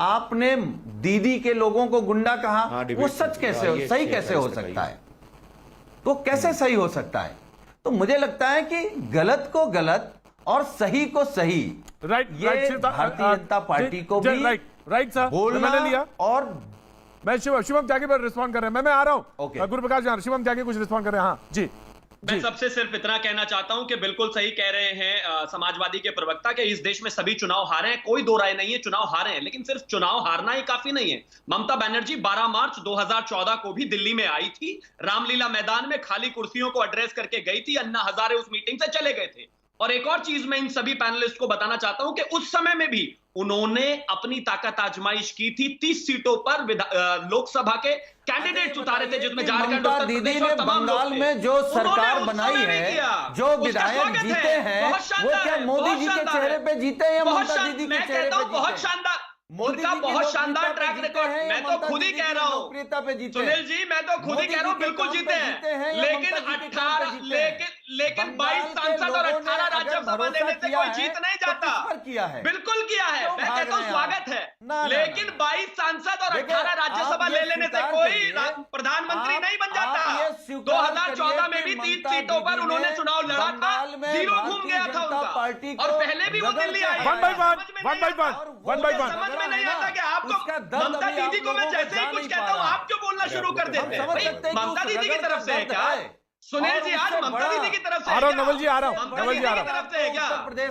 आपने दीदी के लोगों को गुंडा कहा, वो सच कैसे सही कैसे हो सकता है? तो कैसे सही हो सकता है? तो मुझे लगता है कि गलत को गलत और सही को सही, ये भारतीय जनता पार्टी को भी राइट सर बोलना मैंने लिया। और मैं शिवम त्यागी पर रिस्पॉन्ड कर रहे हैं, मैं आ रहा हूं। गुरु प्रकाश जी, शिवम त्यागी कुछ रिस्पॉन्ड कर रहे हैं। हाँ जी, मैं सबसे सिर्फ इतना कहना चाहता हूं कि बिल्कुल सही कह रहे हैं समाजवादी के प्रवक्ता कि इस देश में सभी चुनाव हारे हैं, कोई दो राय नहीं है, चुनाव हारे हैं, लेकिन सिर्फ चुनाव हारना ही काफी नहीं है। ममता बनर्जी 12 मार्च 2014 को भी दिल्ली में आई थी, रामलीला मैदान में खाली कुर्सियों को एड्रेस करके गई थी, अन्ना हजारे उस मीटिंग से चले गए थे। और एक और चीज मैं इन सभी पैनलिस्ट को बताना चाहता हूं कि उस समय में भी उन्होंने अपनी ताकत आजमाइश की थी। 30 सीटों पर लोकसभा के कैंडिडेट उतारे थे, जिसमें झारखंड, उत्तर प्रदेश और तमाम लोग थे। बंगाल में जो सरकार बनाई है, जो विधायक जीते हैं, वो क्या मोदी जी के चेहरे पे जीते हैं या ममता दीदी के चेहरे पे जीते? बहुत शानदार, उनका बहुत शानदार ट्रैक रिकॉर्ड। मैं तो खुद ही कह रहा हूँ सुनील जी, मैं तो खुद ही कह रहा हूँ बिल्कुल जीते हैं, लेकिन 18 लेकिन 22 सांसद और 18 राज्यसभा लेने से कोई जीत नहीं जाता। बिल्कुल किया है, मैं कहता हूँ स्वागत है, लेकिन 22 सांसद और 18 राज्यसभा ले लेने से कोई प्रधानमंत्री नहीं बन जाता। 2014 में भी 3 सीटों पर उन्होंने चुनाव लड़ा था, 0 घूम गया था उनका, और पहले भी वो दिल्ली आए। वन बाई वन समझ में नहीं आता कि आपको ममता दीदी को मैं जैसे ही कुछ कहता हूँ आप क्यों बोलना शुरू कर देते हैं? ममता दीदी की तरफ से है क्या सुनील जी? आज ममता दीदी की तरफ से है क्या? नवल जी आ रहा हूं, ममता दीदी की तरफ से है क्या?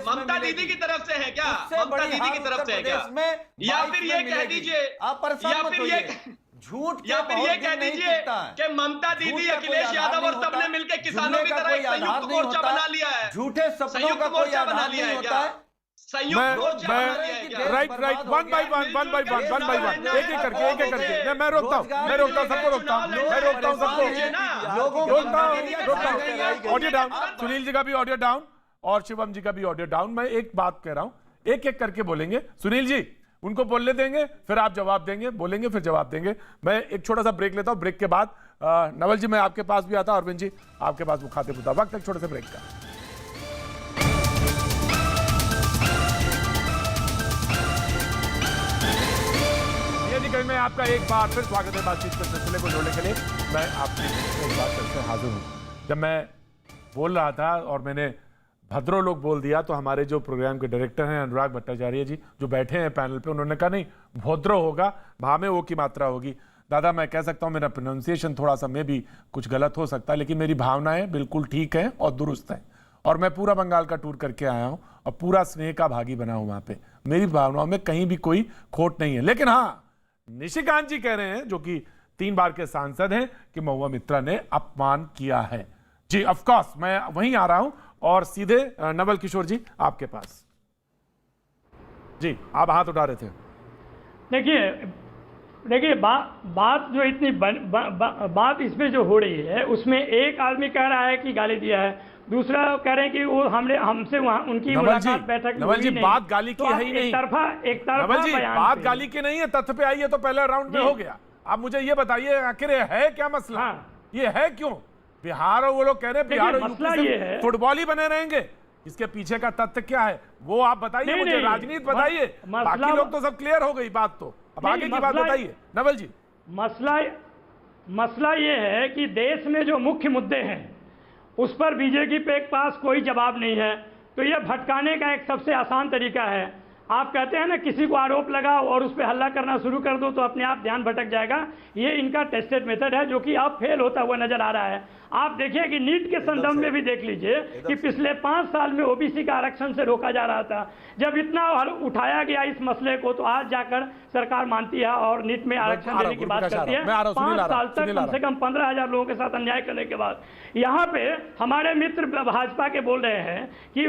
ममता दीदी की तरफ से है क्या? ममता दीदी की तरफ से है क्या? या फिर ये कह दीजिए, या फिर ये झूठ, या फिर ये कह दीजिए कि ममता दीदी, अखिलेश यादव और सबने मिलकर किसानों की तरह एक संयुक्त मोर्चा बना लिया है। झूठे सपनों का कोई आधार नहीं होता है। राइट वन बाई वन एक एक करके मैं रोकता हूँ सबको रोकता हूँ ऑडियो डाउन, सुनील जी का भी ऑडियो डाउन और शिवम जी का भी ऑडियो डाउन। मैं एक बात कह रहा हूँ, एक एक करके बोलेंगे। सुनील जी उनको बोलने देंगे, फिर आप जवाब देंगे, बोलेंगे फिर जवाब देंगे। मैं एक छोटा सा ब्रेक लेता हूँ, ब्रेक के बाद नवल जी मैं आपके पास भी आता, अरविंद जी आपके पास वो खाते पुता। वक्त एक छोटे से ब्रेक का। में आपका एक बार फिर स्वागत है बातचीत के सिलसिले को जोड़ने के लिए। मैं आपसे एक बार फिर से हाजिर हूँ। जब मैं बोल रहा था और मैंने भद्रो लोग बोल दिया, तो हमारे जो प्रोग्राम के डायरेक्टर हैं अनुराग भट्टाचार्य जी, जो बैठे हैं पैनल पे, उन्होंने कहा नहीं भोद्रो होगा, भा में ओ की मात्रा होगी। दादा मैं कह सकता हूँ मेरा प्रोनाउंसिएशन थोड़ा सा में भी कुछ गलत हो सकता है, लेकिन मेरी भावनाएं बिल्कुल ठीक है और दुरुस्त है। और मैं पूरा बंगाल का टूर करके आया हूँ और पूरा स्नेह का भागी बना हूँ वहां पे। मेरी भावनाओं में कहीं भी कोई खोट नहीं है। लेकिन हाँ, निशिकांत जी कह रहे हैं, जो कि 3 बार के सांसद हैं, कि महुआ मित्रा ने अपमान किया है। जी ऑफ कोर्स मैं वहीं आ रहा हूं और सीधे नवल किशोर जी आपके पास। जी आप हाथ उठा रहे थे। देखिए बात जो इतनी बात इसमें जो हो रही है, उसमें एक आदमी कह रहा है कि गाली दिया है, दूसरा कह रहे हैं कि वो हमसे वहां उनकी मुलाकात बैठक नवल जी बात गाली की है ही नहीं। एक तरफा नवल जी बात गाली की नहीं है, तथ्य पे आई है तो पहले राउंड में हो गया। आप मुझे ये बताइए आखिर है क्या मसला? ये है क्यों बिहार और वो लोग कह रहे हैं बिहार और यूपी फुटबॉल ही बने रहेंगे? इसके पीछे का तथ्य क्या है वो आप बताइए मुझे, राजनीति बताइए। बाकी लोग तो सब क्लियर हो गई बात, तो अब आगे की बात बताइए नवल जी। मसला ये है कि देश में जो मुख्य मुद्दे हैं उस पर बीजेपी के पास कोई जवाब नहीं है, तो यह भटकाने का एक सबसे आसान तरीका है। आप कहते हैं ना किसी को आरोप लगाओ और उस पर हल्ला करना शुरू कर दो तो अपने आप ध्यान भटक जाएगा। ये इनका टेस्टेड मेथड है जो कि अब फेल होता हुआ नजर आ रहा है। आप देखिए कि नीट के संदर्भ में भी देख लीजिए कि पिछले 5 साल में ओबीसी का आरक्षण से रोका जा रहा था। जब इतना उठाया गया इस मसले को तो आज जाकर सरकार मानती है और नीट में आरक्षण देने की बात करती है। 5 साल तक कम से कम 15,000 लोगों के साथ अन्याय करने के बाद यहाँ पे हमारे मित्र भाजपा के बोल रहे हैं कि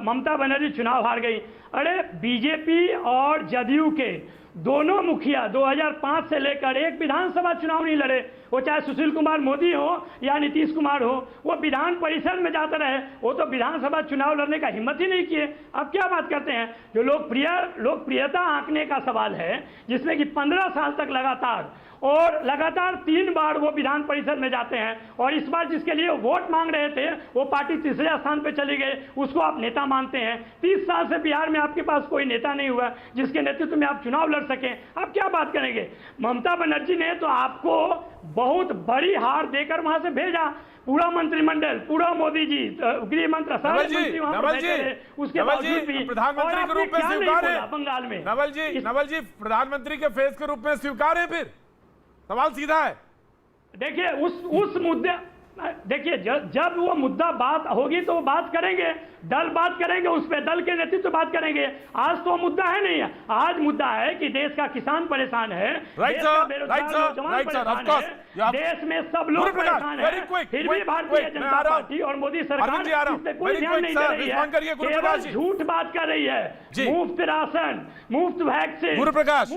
ममता बनर्जी चुनाव हार गई। अरे बीजेपी और जदयू के दोनों मुखिया 2005 से लेकर एक विधानसभा चुनाव नहीं लड़े, वो चाहे सुशील कुमार मोदी हो या नीतीश कुमार हो, वो विधान परिषद में जाते रहे, वो तो विधानसभा चुनाव लड़ने का हिम्मत ही नहीं किए। अब क्या बात करते हैं? जो लोकप्रियता आंकने का सवाल है जिसमें कि 15 साल तक लगातार 3 बार वो विधान परिषद में जाते हैं और इस बार जिसके लिए वोट मांग रहे थे वो पार्टी तीसरे स्थान पे चली गई, उसको आप नेता मानते हैं। 30 साल से बिहार में आपके पास कोई नेता नहीं हुआ जिसके नेतृत्व में आप चुनाव लड़ सकें। आप क्या बात करेंगे? ममता बनर्जी ने तो आपको बहुत बड़ी हार देकर वहां से भेजा, पूरा मंत्रिमंडल, पूरा मोदी जी, गृह मंत्री, सारे मंत्री वहां पर बैठे रहे। उसके बावजूद भी प्रधानमंत्री के रूप में स्वीकार है बंगाल में। नवल जी प्रधानमंत्री के फेस के रूप में स्वीकार है? फिर सवाल सीधा है। देखिए उस मुद्दे, देखिए जब वो मुद्दा बात होगी तो वो बात करेंगे, दल बात करेंगे, उस पर दल के नेतृत्व बात करेंगे। आज तो मुद्दा है नहीं है। आज मुद्दा है कि देश का किसान परेशान है, देश का बेरोजगार नौजवान परेशान है, देश में सब लोग परेशान है। फिर भी भारतीय जनता पार्टी और मोदी सरकार इस पे कोई ध्यान नहीं दे रही है, केवल झूठ बात कर रही है। मुफ्त राशन, मुफ्त वैक्सीन, गुरुप्रकाश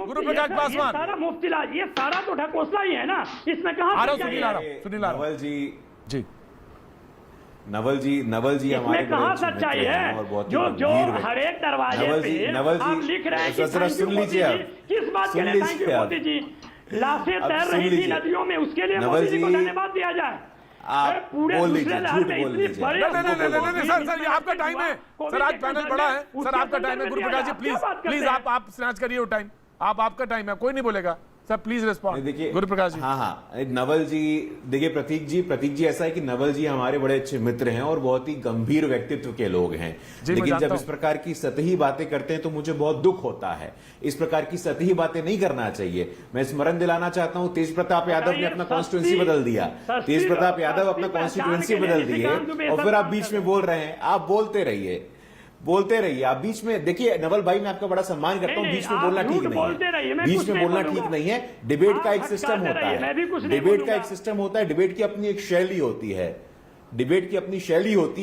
पासवान, सारा मुफ्त इलाज, ये सारा तो ढकोसला ही है ना। इसमें कहाँ नवल जी हमारे कहाँ सच्चाई है? जो हर एक दरवाजे पे आप लिख रहे हैं कि सुन लीजिए, किस बात के लिए थैंक यू मोदी जी? लाशें तैर रही थी नदियों में, उसके लिए मोदी जी को धन्यवाद दिया जाए। आप बोल लीजिए, झूठ बोल लीजिए। सर ये आपका टाइम है सर, आज पैनल बड़ा है सर, आपका टाइम है। गुरुप्रकाश जी प्लीज आप स्नैच करिए वो टाइम, आपका टाइम है, कोई नहीं बोलेगा सर, प्लीज रिस्पॉन्ड। देखिए गुरुप्रकाश जी। हाँ, नवल जी देखिए, प्रतीक जी ऐसा है कि नवल जी हमारे बड़े अच्छे मित्र हैं और बहुत ही गंभीर व्यक्तित्व के लोग हैं, लेकिन जब इस प्रकार की सतही बातें करते हैं तो मुझे बहुत दुख होता है। इस प्रकार की सतही बातें नहीं करना चाहिए। मैं स्मरण दिलाना चाहता हूं, तेज प्रताप यादव ने अपना कॉन्स्टिट्यूंसी बदल दिया, तेज प्रताप यादव अपना कॉन्स्टिट्यूंसी बदल दिए और फिर आप बीच में बोल रहे हैं। आप बोलते रहिए आप बीच में। देखिए नवल भाई, मैं आपका बड़ा सम्मान करता हूं, बीच में बोलना ठीक नहीं है, बीच में बोलना ठीक नहीं है। डिबेट का एक सिस्टम होता है, डिबेट की अपनी एक शैली होती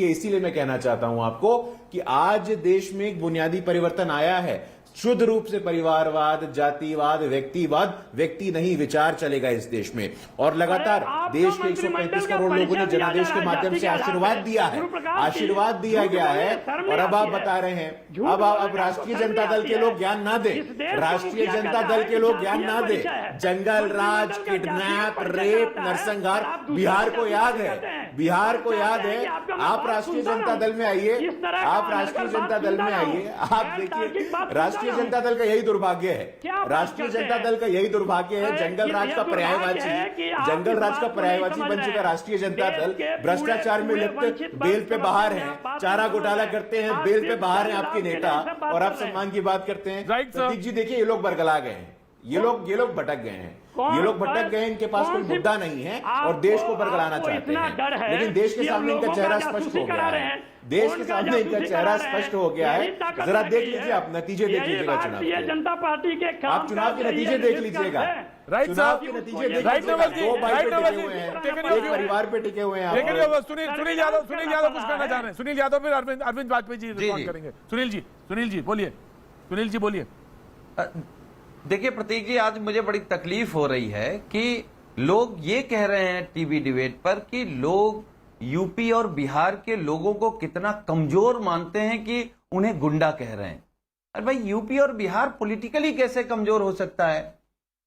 है, इसीलिए मैं कहना चाहता हूं आपको कि आज देश में एक बुनियादी परिवर्तन आया है। शुद्ध रूप से परिवारवाद, जातिवाद, व्यक्ति नहीं विचार चलेगा इस देश में। और लगातार देश के 135 करोड़ लोगों ने जनादेश के माध्यम से आशीर्वाद दिया गया है। और अब आप बता रहे हैं, अब राष्ट्रीय जनता दल के लोग ज्ञान ना दे, जंगल राज, किडनैप, रेप, नरसंहार बिहार को याद है। आप राष्ट्रीय जनता दल में आइए, आप देखिए राष्ट्रीय जनता दल का यही दुर्भाग्य है, जंगल राज का पर्यायवाची बन चुका राष्ट्रीय जनता दल। भ्रष्टाचार में लिप्त, बेल पे बाहर हैं, चारा घोटाला करते हैं, बेल पे बाहर हैं आपके नेता, और आप सम्मान की बात करते हैं। प्रतीक जी देखिए, ये लोग बरगला गए हैं, ये लोग भटक गए हैं, इनके पास कोई मुद्दा नहीं है और देश को बरगलाना चाहते हैं। लेकिन देश के सामने इनका चेहरा स्पष्ट हो गया है, जरा देख लीजिए, आप नतीजे देख लीजिएगा चुनाव के। जनता पार्टी के आप चुनाव के नतीजे देख लीजिएगा, चुनाव के नतीजे देख लीजिएगा। 2 भाई पे टिके हुए हैं, एक परिवार पे टिके हुए हैं। सुनील यादव कुछ कहना चाह रहे हैं। सुनील यादव, फिर अरविंद वाजपेयी जी रिस्पॉन्ड करेंगे। सुनील जी बोलिए। देखिए प्रतीक जी, आज मुझे बड़ी तकलीफ हो रही है कि लोग ये कह रहे हैं टीवी डिबेट पर कि लोग यूपी और बिहार के लोगों को कितना कमजोर मानते हैं कि उन्हें गुंडा कह रहे हैं। अरे भाई, यूपी और बिहार पॉलिटिकली कैसे कमजोर हो सकता है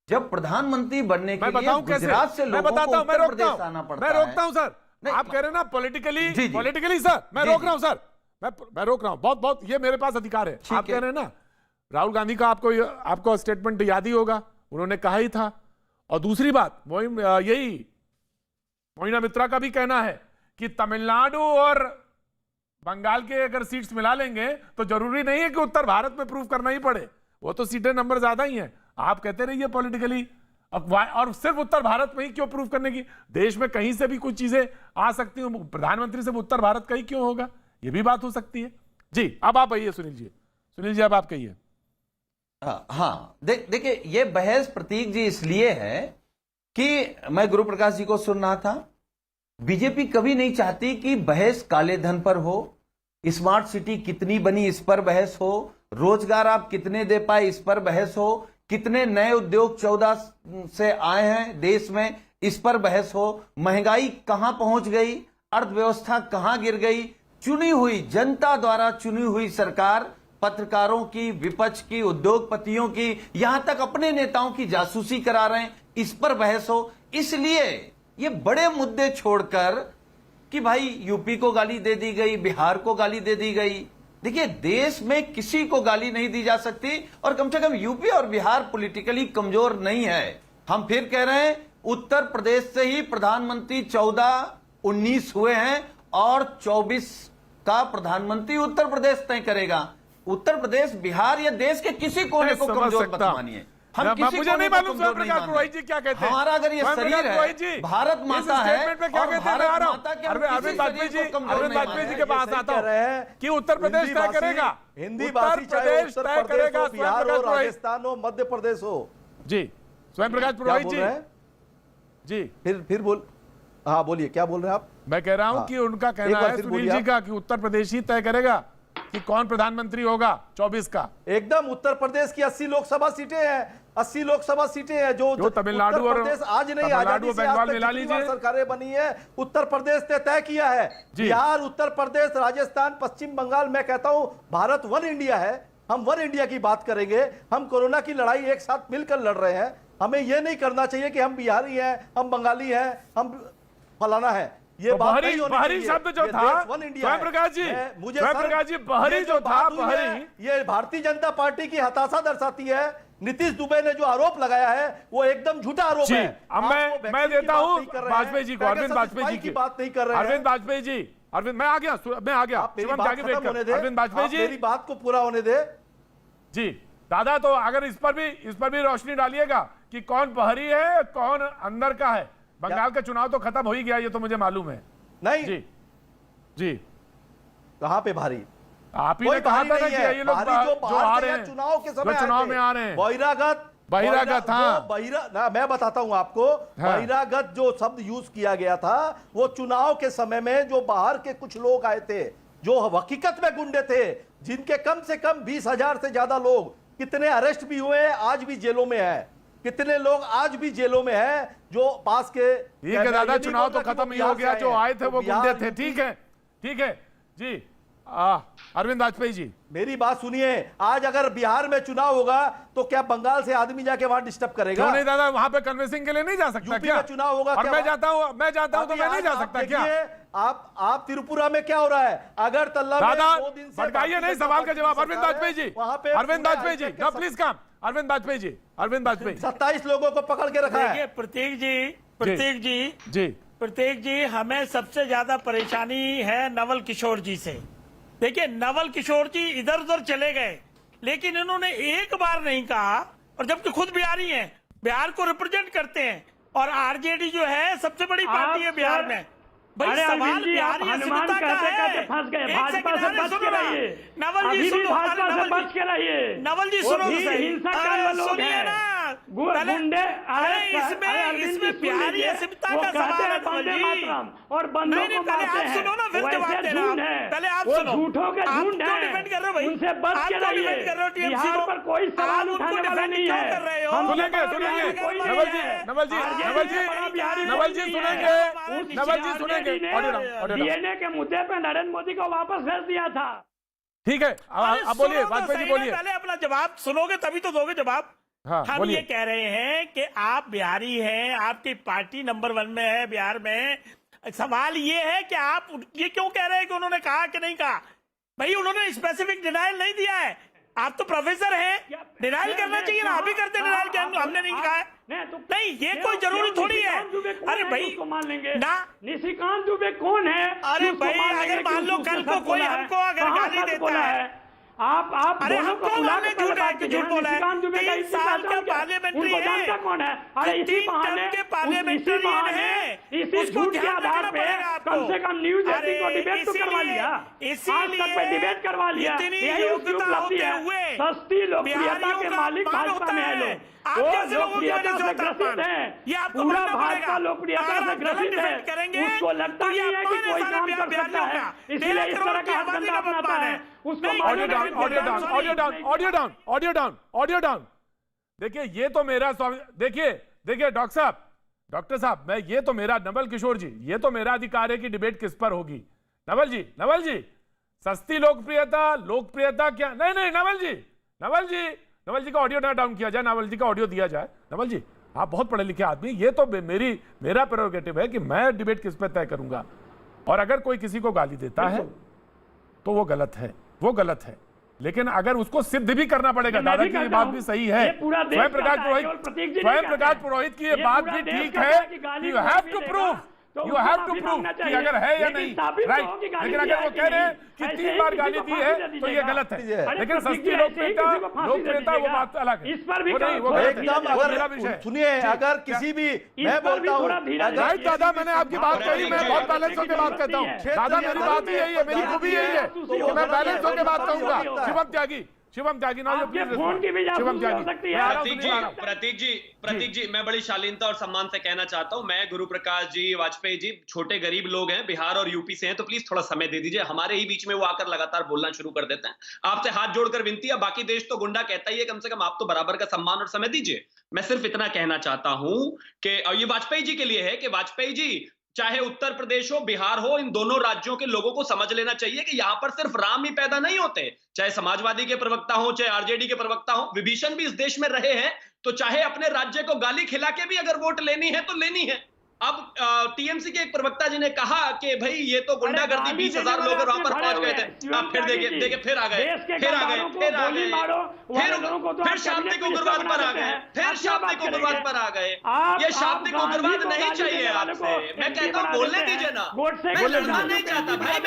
जब प्रधानमंत्री बनने के लिए गुजरात से लोगों को उत्तर प्रदेश आना पड़ता है? मैं रोकता हूं सर, आप कह रहे हैं ना पॉलिटिकली सर, मैं रोक रहा हूं सर, मैं रोक रहा हूं, बहुत ये मेरे पास अधिकार है। आप कह रहे हैं ना, राहुल गांधी का आपको स्टेटमेंट याद ही होगा, उन्होंने कहा ही था। और दूसरी बात यही मोइना मित्रा का भी कहना है कि तमिलनाडु और बंगाल के अगर सीट्स मिला लेंगे तो जरूरी नहीं है कि उत्तर भारत में प्रूव करना ही पड़े, वो तो सीटें नंबर ज्यादा ही हैं। आप कहते रहिए पॉलिटिकली, और सिर्फ उत्तर भारत में ही क्यों प्रूव करने की, देश में कहीं से भी कुछ चीजें आ सकती हैं, प्रधानमंत्री सिर्फ उत्तर भारत का ही क्यों होगा, ये भी बात हो सकती है। जी अब आप आइए सुनील जी अब आप कहिए। हाँ देखिए ये बहस प्रतीक जी इसलिए है कि मैं गुरु प्रकाश जी को सुन रहा था, बीजेपी कभी नहीं चाहती कि बहस काले धन पर हो, स्मार्ट सिटी कितनी बनी इस पर बहस हो, रोजगार आप कितने दे पाए इस पर बहस हो, कितने नए उद्योग 14 से आए हैं देश में इस पर बहस हो, महंगाई कहां पहुंच गई, अर्थव्यवस्था कहां गिर गई, चुनी हुई जनता द्वारा चुनी हुई सरकार पत्रकारों की, विपक्ष की, उद्योगपतियों की, यहां तक अपने नेताओं की जासूसी करा रहे हैं, इस पर बहस हो। इसलिए ये बड़े मुद्दे छोड़कर कि भाई यूपी को गाली दे दी गई, बिहार को गाली दे दी गई, देखिए देश में किसी को गाली नहीं दी जा सकती, और कम से कम यूपी और बिहार पॉलिटिकली कमजोर नहीं है। हम फिर कह रहे हैं उत्तर प्रदेश से ही प्रधानमंत्री 14-19 हुए हैं और 24 का प्रधानमंत्री उत्तर प्रदेश तय करेगा। उत्तर प्रदेश, बिहार या देश के किसी कोने को कमजोर मत मानिए। हम किसी मुझे नहीं मालूम स्वयं प्रकाश पुरोहित जी क्या कहते हैं। हमारा अगर ये शरीर है, भारत माता है, क्या कहते हैं, अरविंद वाजपेयी जी के पास आता हूं कि उत्तर प्रदेश तय करेगा, हिंदी भाषी चाहे उत्तर प्रदेश हो, बिहार हो, राजस्थान हो, मध्य प्रदेश हो। जी स्वयं प्रकाश पुरोहित जी फिर बोल, हाँ बोलिए क्या बोल रहे हैं आप। मैं कह रहा हूं कि उनका कहना है सुनील जी का कि उत्तर प्रदेश ही तय करेगा कि कौन प्रधानमंत्री होगा 24 का। एकदम उत्तर प्रदेश की 80 लोकसभा सीटें हैं, 80 लोकसभा सीटें हैं जो तमिलनाडु और आज नहीं, आजादी से आज तक जितनी बार सरकारें बनी है उत्तर प्रदेश ने तय किया है। बिहार, उत्तर प्रदेश, राजस्थान, पश्चिम बंगाल, मैं कहता हूं भारत वन इंडिया है। हम वन इंडिया की बात करेंगे। हम कोरोना की लड़ाई एक साथ मिलकर लड़ रहे हैं। हमें यह नहीं करना चाहिए कि हम बिहारी हैं, हम बंगाली हैं, हम फलाना है। ये बहरी शब्द जो था स्वयं प्रकाश जी, मुझे प्रकाश जी बहरी जो था, बहरी ये भारतीय जनता पार्टी की हताशा दर्शाती है। नीतीश दुबे ने जो आरोप लगाया है वो एकदम झूठा आरोप है। अब मैं देता हूं वाजपेयी जी को, अरविंद वाजपेयी जी की बात नहीं कर रहे हैं। अरविंद वाजपेयी जी, अरविंद मैं आ गया अरविंद वाजपेयी जी, मेरी बात को पूरा होने दे जी। दादा तो अगर इस पर भी रोशनी डालिएगा कि कौन बहरी है कौन अंदर का है। बंगाल का चुनाव तो खत्म हो ही गया, ये तो मुझे मालूम है। नहीं जी कहां पे भारी, आप ही ने कहा था ना कि ये लोग जो आ रहे हैं चुनाव के समय, चुनाव में आ रहे हैं, बहिरागत हाँ, मैं बताता हूं आपको। बहिरागत जो शब्द यूज किया गया था वो चुनाव के समय में जो बाहर के कुछ लोग आए थे, जो हकीकत में गुंडे थे, जिनके कम से कम 20,000 से ज्यादा लोग, कितने अरेस्ट भी हुए, आज भी जेलों में है, कितने लोग आज भी जेलों में हैं, जो पास के। ठीक है दादा, चुनाव तो खत्म ही हो गया, जो आए थे वो गुंडे थे। ठीक है जी। अरविंद वाजपेयी जी मेरी बात सुनिए, आज अगर बिहार में चुनाव होगा तो क्या बंगाल से आदमी जाके वहां डिस्टर्ब करेगा? क्यों नहीं दादा, वहां पे कन्वेंसिंग के लिए नहीं जा सकता क्या? चुनाव होगा और मैं जाता हूं तो मैं नहीं जा सकता क्या? आप त्रिपुरा में क्या हो रहा है? अगर तल्ला दादा भटकाइए नहीं, सवाल का जवाब। Arvind Vajpayee ji, Arvind Vajpayee ji, no please come. Arvind Vajpayee ji, 27 लोगों को पकड़ के रखा है। प्रतीक जी हमें सबसे ज्यादा परेशानी है नवल किशोर जी से। देखिए नवल किशोर जी इधर उधर चले गए, लेकिन इन्होंने एक बार नहीं कहा, और जबकि खुद बिहारी हैं, बिहार को रिप्रेजेंट करते हैं, और आरजेडी जो है सबसे बड़ी पार्टी है बिहार में। भाई सवाल बिहारी अस्मिता का है। फंस गए, भाजपा से बच के रहिए, नवल जी सुनो, भाजपा से बच के रहिए। नवल जी सुनो, हिंसा करने लोग हैं, गुंडे। इसमें बिहारी अस्मिता का सवाल है वंदे मातरम और बंदों को मारते हैं। सुनो ना, फिर जवाब देना। पहले आप सुनो, झूठों के झुंड हैं, डिफेंड कर रहे हो भाई, उनसे बच के रहिए। बिहार पर कोई सवाल उठाने वाला नहीं है। हम सुनेंगे नवल जी सुनेंगे। डीएनए के मुद्दे पे नरेंद्र मोदी को वापस भेज दिया था। ठीक है, अब बोलिए वाजपेयी जी, बोलिए। पहले अपना जवाब सुनोगे तभी तो दोगे जवाब। हाँ, हम ये कह रहे हैं कि आप बिहारी हैं, आपकी पार्टी नंबर 1 में है बिहार में। सवाल ये है कि आप ये क्यों कह रहे हैं कि उन्होंने कहा कि नहीं कहा? भाई उन्होंने स्पेसिफिक डिनायल नहीं दिया है। आप तो प्रोफेसर हैं, डिनाइल करना चाहिए ना, आप ही करते डिनाइल, क्या हमने नहीं कहा है? नहीं, ये कोई जरूरी थोड़ी है। अरे भाई मान लेंगे ना, निशिकांत दुबे कौन है? अरे भाई अगर मान लो कल को कोई हमको अगर गाली देता है, आप अरे दोनों हमको को बुला के झूठ है कि झूठ बोला है? निशिकांत दुबे का 3 साल का पार्लियामेंट्री है, जानता कौन है? अरे इसी 3 बहाने टर्म के पार्लियामेंट्रियन है, इसी उसको झूठ के ध्यान आधार रखना पे पड़ेगा आपको। कम से कम न्यूज 18 को डिबेट तो करवा इसीलिए- लिया, आज इसीलिए तक पे डिबेट करवा लिया। इतनी यही उसकी योग्यता उपलब्धि होते है। हुए सस्ती लोकप्रियता बिहारियों के का मालिक अपमान भाजपा होता में है है। लोग, आप वो कैसे लोगों की लोकप्रियता वजह से से होता है ग्रसित अपमान? है, ये आपको पूरा मानना भाजपा पड़ेगा। लोकप्रियता अगर से आप गलत ग्रसित है, डिफेंड करेंगे उसको लगता तो ये नहीं है कि अपमान है कोई सारे काम कर सकता बिहारियों है, का। इसलिए 13 इस करोड़ तरह की का आबादी हरकत का अपनाता अपमान है। है। उसको नहीं, audio down, audio down, audio down, audio down, audio down, audio down. देखिए ये तो मेरा स्वामी, देखिए देखिए डॉक्टर साहब, मैं ये तो मेरा, नवल किशोर जी, ये तो मेरा अधिकार है कि डिबेट किस पर होगी। नवल जी सस्ती लोकप्रियता क्या? नहीं नवल जी का ऑडियो ना डाउन किया जाए, नवल जी का ऑडियो दिया जाए। नवल जी आप बहुत पढ़े लिखे आदमी, ये तो मेरा प्रेरोगेटिव है कि मैं डिबेट किस पे तय करूंगा, और अगर कोई किसी को गाली देता है तो वो गलत है, लेकिन अगर उसको सिद्ध भी करना पड़ेगा, दादा की ये बात भी सही है, स्वयं प्रकाश पुरोहित की ये बात भी ठीक है कि यू हैव टू प्रूव कि अगर है या नहीं, राइट। लेकिन अगर वो कह रहे हैं कि 3 बार गाली दी है तो ये गलत है, लेकिन सस्ती लोकप्रियता वो बात अलग है, इस पर भी वो गलत है, एकदम वो मेरा विषय। सुनिए, अगर किसी भी, मैं बोलता हूँ, राइट दादा, मैंने आपकी बात कही, मैं बहुत बैलेंस होकर बात करता हूँ दादा, मेरी बात ही यही है, मेरी खूबी यही है कि मैं बैलेंस होकर बात करूंगा। शिवम त्यागी ना, फोन की भी शिवम हो सकती है। प्रतीक जी मैं बड़ी शालीनता और सम्मान से कहना चाहता हूं, मैं गुरु प्रकाश जी, वाजपेयी जी छोटे गरीब लोग हैं, बिहार और यूपी से हैं, तो प्लीज थोड़ा समय दे दीजिए, हमारे ही बीच में वो आकर लगातार बोलना शुरू कर देते हैं। आपसे हाथ जोड़कर विनती है, बाकी देश तो गुंडा कहता ही है, कम से कम आप तो बराबर का सम्मान और समय दीजिए। मैं सिर्फ इतना कहना चाहता हूं कि ये वाजपेयी जी के लिए है कि वाजपेयी जी, चाहे उत्तर प्रदेश हो, बिहार हो, इन दोनों राज्यों के लोगों को समझ लेना चाहिए कि यहां पर सिर्फ राम ही पैदा नहीं होते, चाहे समाजवादी के प्रवक्ता हो, चाहे आरजेडी के प्रवक्ता हो, विभीषण भी इस देश में रहे हैं, तो चाहे अपने राज्य को गाली खिला के भी अगर वोट लेनी है तो लेनी है। अब टीएमसी के एक प्रवक्ता जी ने कहा कि भाई ये तो गुंडागर्दी, 20,000 लोग वहां पर पहुंच गए थे। आप फिर देखिए फिर आ गए, फिर शाब्दिक उग्रवाद पर आ गए, ये शाब्दिक उग्रवाद नहीं चाहिए आपसे, मैं कहता हूँ बोलने दीजिए ना, मैं लड़ना नहीं चाहता भाई,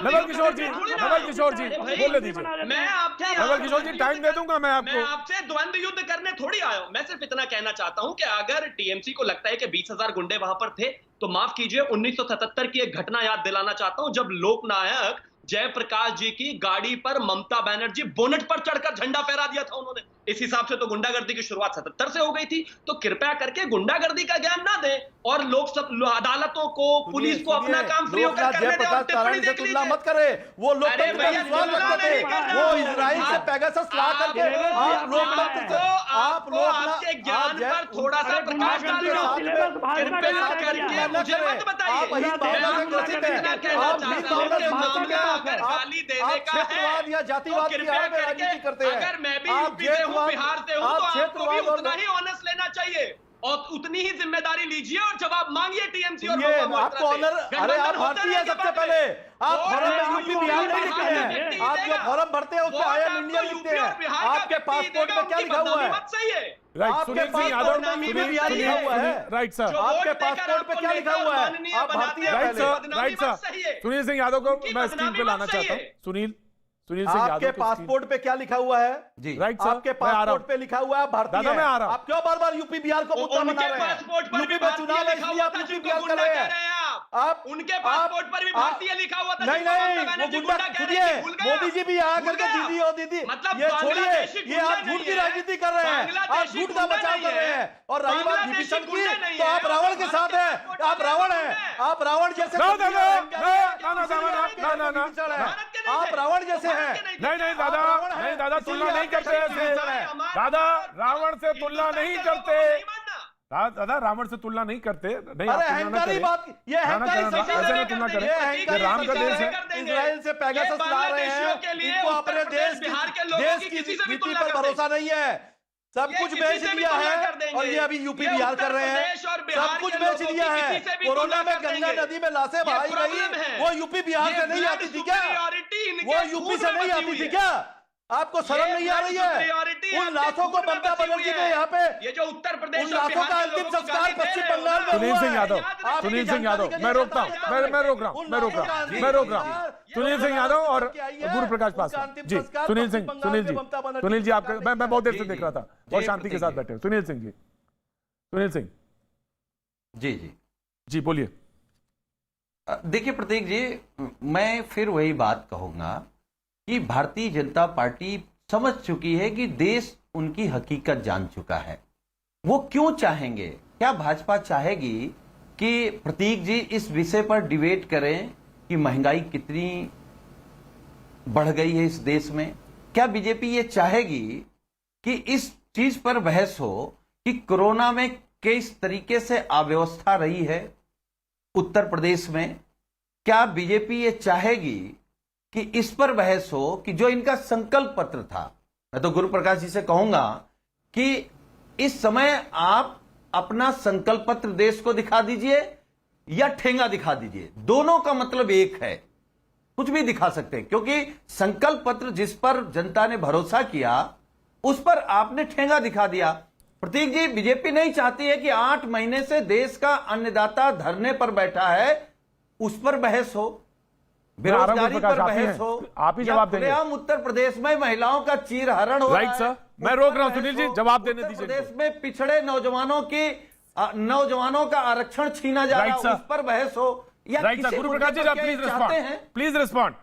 नवल किशोर जी बोलने दीजिए, मैं आपके नवल किशोर जी टाइम दे दूंगा मैं आपको, मैं आपसे द्वंद्व युद्ध करने थोड़ी आया हूं, मैं सिर्फ इतना कहना चाहता हूं कि अगर टीएमसी को लगता है कि 20,000 गुंडे वहां पर थे, तो माफ कीजिए 1977 की एक घटना याद दिलाना चाहता हूं, जब लोकनायक जयप्रकाश जी की गाड़ी पर ममता बनर्जी बोनट पर चढ़कर झंडा फहरा दिया था उन्होंने। इस हिसाब से तो गुंडागर्दी की शुरुआत 77 से हो गई थी, तो कृपया करके गुंडागर्दी का ज्ञान ना दें और लोग सब अदालतों को, पुलिस को अपना काम फ्री होकर करने दें और टिप्पणी देख लीजिए। मत करे, वो लोकतंत्र का विश्वास रखते थे, वो इजराइल से पेगासस ला करके आप लोकतंत्र से, आप लोग आपके ज्ञान पर थोड़ा सा प्रकाश डालना, कृपया करके मुझे मत बताइए, आप हिंद भावना से ग्रसित हैं, आप हिंद भावना से ग्रसित हैं, अगर गाली देने का क्षेत्रवाद या जातिवाद की आड़ में राजनीति करते हैं। अगर मैं भी यूपी से हूं, बिहार से हूं, तो आपको भी उतना ही ऑनर्स लेना चाहिए और उतनी ही जिम्मेदारी लीजिए और जवाब मांगिए टीएमसी और आपको ऑनर, अरे आप भारतीय हैं सबसे पहले, आप फॉर्म में यूपी बिहार में लिखते हैं, आप जो फॉर्म भरते हैं उसमें आई एम इंडियन लिखते हैं, आपके पासपोर्ट में क्या लिखा हुआ है? आपके पासपोर्ट में यूपी बिहार लिखा हुआ है, राइट सर, आपके पासपोर्ट पे क्या लिखा हुआ है? आप भारतीय हैं पहले, राइट सर। सुनील सिंह यादव को मैं स्क्रीन पे लाना चाहता हूँ। सुनील सिंह यादव आपके पासपोर्ट पे क्या लिखा हुआ है? जी राइट सर, आपके पासपोर्ट पे लिखा हुआ है भारतीय दादा मैं आ रहा हूं। आप क्यों बार-बार यूपी बिहार को मुद्दा बना रहे हैं? यूपी में चुनाव है इसलिए आप यूपी बिहार कर रहे हैं। आप उनके पासपोर्ट पर भी भारतीय लिखा हुआ था। नहीं वो गुंडा सुनिए, मोदी जी भी यहाँ करके दीदी और दीदी, ये छोड़िए, ये आप झूठ की राजनीति कर रहे हैं, आप झूठ का बचाव कर रहे हैं। और रही बात विभीषण की, तो आप रावण के साथ हैं, आप रावण हैं, आप रावण जैसे, आप रावण जैसे हैं। नहीं दादा तुलना नहीं करते ऐसे, दादा रावण से तुलना नहीं करते, दादा रावण से तुलना नहीं करते, नहीं अरे अहंकारी बात, ये अहंकारी तुलना करें, ये राम का देश है। इजराइल से पेगासस ला रहे हैं, इनको अपने देश की नीति पर भरोसा नहीं है, सब कुछ बेच दिया है और ये अभी यूपी बिहार कर रहे हैं, सब कुछ बेच दिया है। कोरोना में गंगा नदी में लाशें बहाई गई, वो यूपी बिहार से नहीं आती थी क्या? वो यूपी से नहीं आती थी क्या? आपको शर्म नहीं आ रही है? उन लाखों को ममता बनर्जी ने यहाँ पे, ये जो उत्तर प्रदेश उन लाखों का अंतिम संस्कार पश्चिम बंगाल में सुनील हुआ सिंह है। यादव, आपकी सुनील सिंह यादव, जानकारी मैं के रोकता हूँ, लिए मैं रोक रहा हूँ, मैं रोक रहा हूँ। सुनील सिंह यादव और गुरु प्रकाश पासवान जी, सुनील जी आपका मैं बहुत देर से देख रहा था और शांति के साथ बैठे हो। सुनील सिंह जी, सुनील सिंह जी जी जी बोलिए। देखिए प्रतीक जी, मैं फिर वही बात कहूंगा कि भारतीय जनता पार्टी समझ चुकी है कि देश उनकी हकीकत जान चुका है। वो क्यों चाहेंगे, क्या भाजपा चाहेगी कि प्रतीक जी इस विषय पर डिबेट करें कि महंगाई कितनी बढ़ गई है इस देश में? क्या बीजेपी ये चाहेगी कि इस चीज पर बहस हो कि कोरोना में किस तरीके से अव्यवस्था रही है उत्तर प्रदेश में? क्या बीजेपी ये चाहेगी कि इस पर बहस हो कि जो इनका संकल्प पत्र था? मैं तो गुरु प्रकाश जी से कहूंगा कि इस समय आप अपना संकल्प पत्र देश को दिखा दीजिए या ठेंगा दिखा दीजिए, दोनों का मतलब एक है। कुछ भी दिखा सकते हैं, क्योंकि संकल्प पत्र जिस पर जनता ने भरोसा किया उस पर आपने ठेंगा दिखा दिया। प्रतीक जी, बीजेपी नहीं चाहती है कि 8 महीने से देश का अन्नदाता धरने पर बैठा है उस पर बहस हो, बेरोजगारी पर बहस हो, आप ही जवाब देंगे। हम उत्तर प्रदेश में महिलाओं का चीरहरण हो राइट सर, मैं रोक रहा हूं सुनील जी, जवाब देने दीजिए। उत्तर प्रदेश में पिछड़े नौजवानों का आरक्षण छीना जा रहा है, उस पर बहस हो, या right sir. Guru Prakash ji, please respond.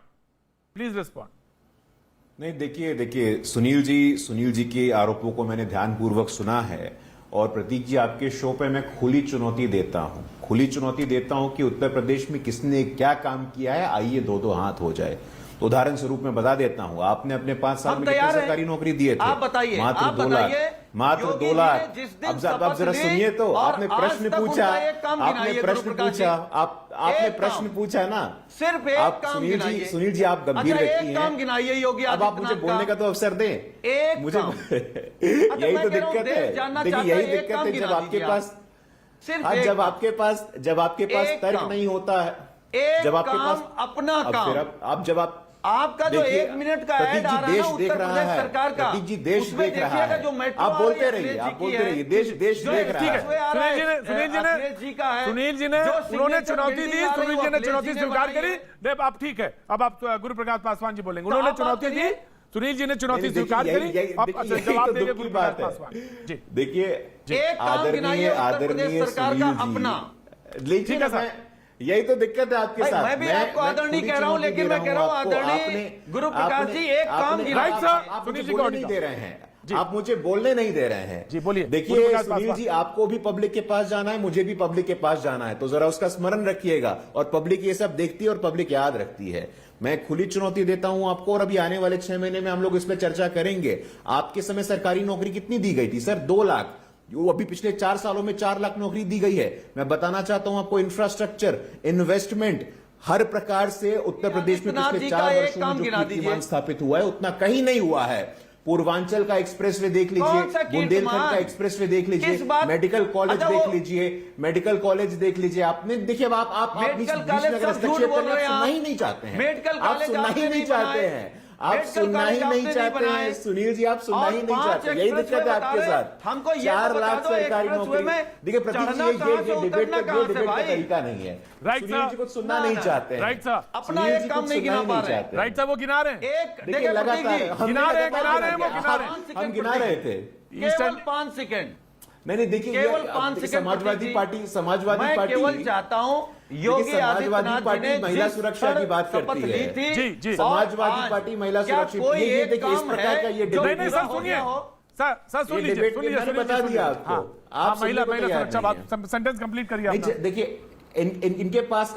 नहीं, देखिए सुनील जी के आरोपों को मैंने ध्यानपूर्वक सुना है और प्रतीक जी, आपके शो पे मैं खुली चुनौती देता हूं कि उत्तर प्रदेश में किसने क्या काम किया है, आइए दो हाथ हो जाए। तो उदाहरण स्वरूप मैं बता देता हूं, आपने अपने 5 साल में कितनी सरकारी नौकरी दिए थे? आप बताइए, मात्र 2 लाख। अब जरा सुनिए तो, आपने प्रश्न पूछा ना, सिर्फ आप सुनील जी आप गंभीर व्यक्ति हैं, योगी अब आप मुझे बोलने का तो अवसर दें मुझे। यही तो दिक्कत है, देखिए यही दिक्कत है जब आपके पास तर्क नहीं होता है, जब आपके पास अपना काम, आपका जो 1 मिनट का ऐड आ रहा है उत्तर प्रदेश सरकार का, प्रतीक जी देश देख रहा है, आप बोलते रहिए, देश देख रहा है। सुनील जी ने उन्होंने चुनौती दी, सुनील जी ने चुनौती स्वीकार करी। अब ठीक है, अब आप गुरु प्रकाश पासवान जी बोलेंगे। उन्होंने चुनौती दी, सुनील जी ने चुनौती स्वीकार करी, अब जवाब देंगे गुरु प्रकाश पासवान जी। देखिए आदरणीय सरकार का अपना, ठीक है सर, यही तो दिक्कत है आपके साथ। मैं भी आपको आदरणीय कह रहा हूं, लेकिन मैं कह रहा हूं आदरणीय गुरु प्रकाश जी एक काम आप मुझे बोलने नहीं दे रहे हैं, आप मुझे बोलने नहीं दे रहे हैं जी। बोलिए। देखिए सुनील जी, आपको भी पब्लिक के पास जाना है, मुझे भी पब्लिक के पास जाना है, तो जरा उसका स्मरण रखिएगा। और पब्लिक ये सब देखती है और पब्लिक याद रखती है। मैं खुली चुनौती देता हूं आपको, और अभी आने वाले 6 महीने में हम लोग इस पर चर्चा करेंगे। आपके समय सरकारी नौकरी कितनी दी गई थी सर? 2 लाख। वो अभी पिछले 4 सालों में 4 लाख नौकरी दी गई है। मैं बताना चाहता हूं आपको, इंफ्रास्ट्रक्चर, इन्वेस्टमेंट, हर प्रकार से उत्तर प्रदेश में पिछले 4 वर्षों में जो कीर्तिमान स्थापित हुआ है उतना कहीं नहीं हुआ है। पूर्वांचल का एक्सप्रेसवे देख लीजिए, बुंदेलखंड का एक्सप्रेसवे देख लीजिए, मेडिकल कॉलेज देख लीजिए, आपने देखिए, आप सुनना ही नहीं चाहते हैं, आप सुनना ही नहीं चाहते हैं, आप सुनना ही नहीं चाहते हैं सुनील जी, आप सुनना ही नहीं चाहते। यही दिक्कत है आपके साथ। हमको 4 लाख सरकारी नौकरी। देखिए प्रतीक जी, ये डिबेट का तरीका नहीं है। सुनील जी को सुनना नहीं चाहते हैं, राइट सर, अपना एक काम नहीं गिना पा रहे। राइट सर, वो गिना रहे हैं, देखिए लगातार हम गिना गिना रहे थे। केवल 5 सेकंड नहीं, देखिए केवल 5 सेकंड। समाजवादी पार्टी मैं केवल चाहता हूं, योगी आदित्यनाथ पार्टी महिला सुरक्षा की बात करती है। जी। समाजवादी पार्टी महिला सुरक्षा, ये देखिए इस प्रकार का ये डिबेट। नहीं सर, सुनिए सर, सुन लीजिए, बता दिया आपको। आप महिला सुरक्षा बात, सेंटेंस कंप्लीट करिए। देखिए इनके पास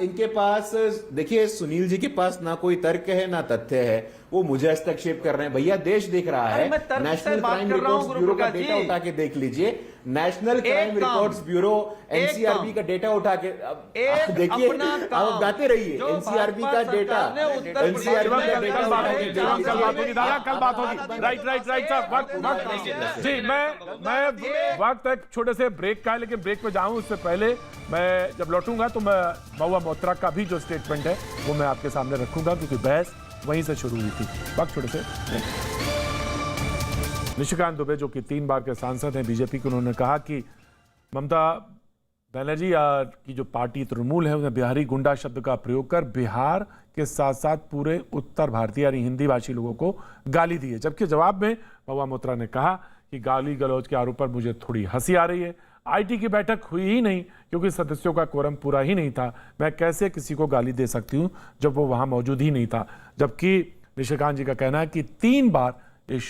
देखिए सुनील जी के पास ना कोई तर्क है ना तथ्य है, वो मुझे हस्तक्षेप कर रहे हैं। भैया देश देख रहा है, नेशनल क्राइम रिकॉर्ड्स ब्यूरो का डेटा उठा के देख लीजिए, national crime records bureau NCRB का डेटा उठा के देखिए, आप गाते रहिए। एनसीआरबी का डेटा, एनसीआरबी का डेटा कल बात होगी। राइट सर, वक्त जी, मैं वक्त एक छोटे से ब्रेक का है, लेकिन ब्रेक पे जाऊं उससे पहले मैं जब लौटूंगा तो मैं महुआ मोइत्रा का भी जो स्टेटमेंट है वो मैं आपके सामने रखूंगा, क्योंकि बहस वहीं से शुरू हुई थी। वक्त थोड़े से निशिकांत दुबे जो कि 3 बार के सांसद हैं बीजेपी के, उन्होंने कहा कि ममता बनर्जी की जो पार्टी तृणमूल है उसने बिहारी गुंडा शब्द का प्रयोग कर बिहार के साथ साथ पूरे उत्तर भारतीय यानी हिंदी भाषी लोगों को गाली दी है। जबकि जवाब में महुआ मोइत्रा ने कहा कि गाली गलौज के आरोप पर मुझे थोड़ी हंसी आ रही है। आईटी की बैठक हुई ही नहीं क्योंकि सदस्यों का कोरम पूरा ही नहीं था। मैं कैसे किसी को गाली दे सकती हूं जब वो वहां मौजूद ही नहीं था। जबकि निशिकांत जी का कहना है कि 3 बार इस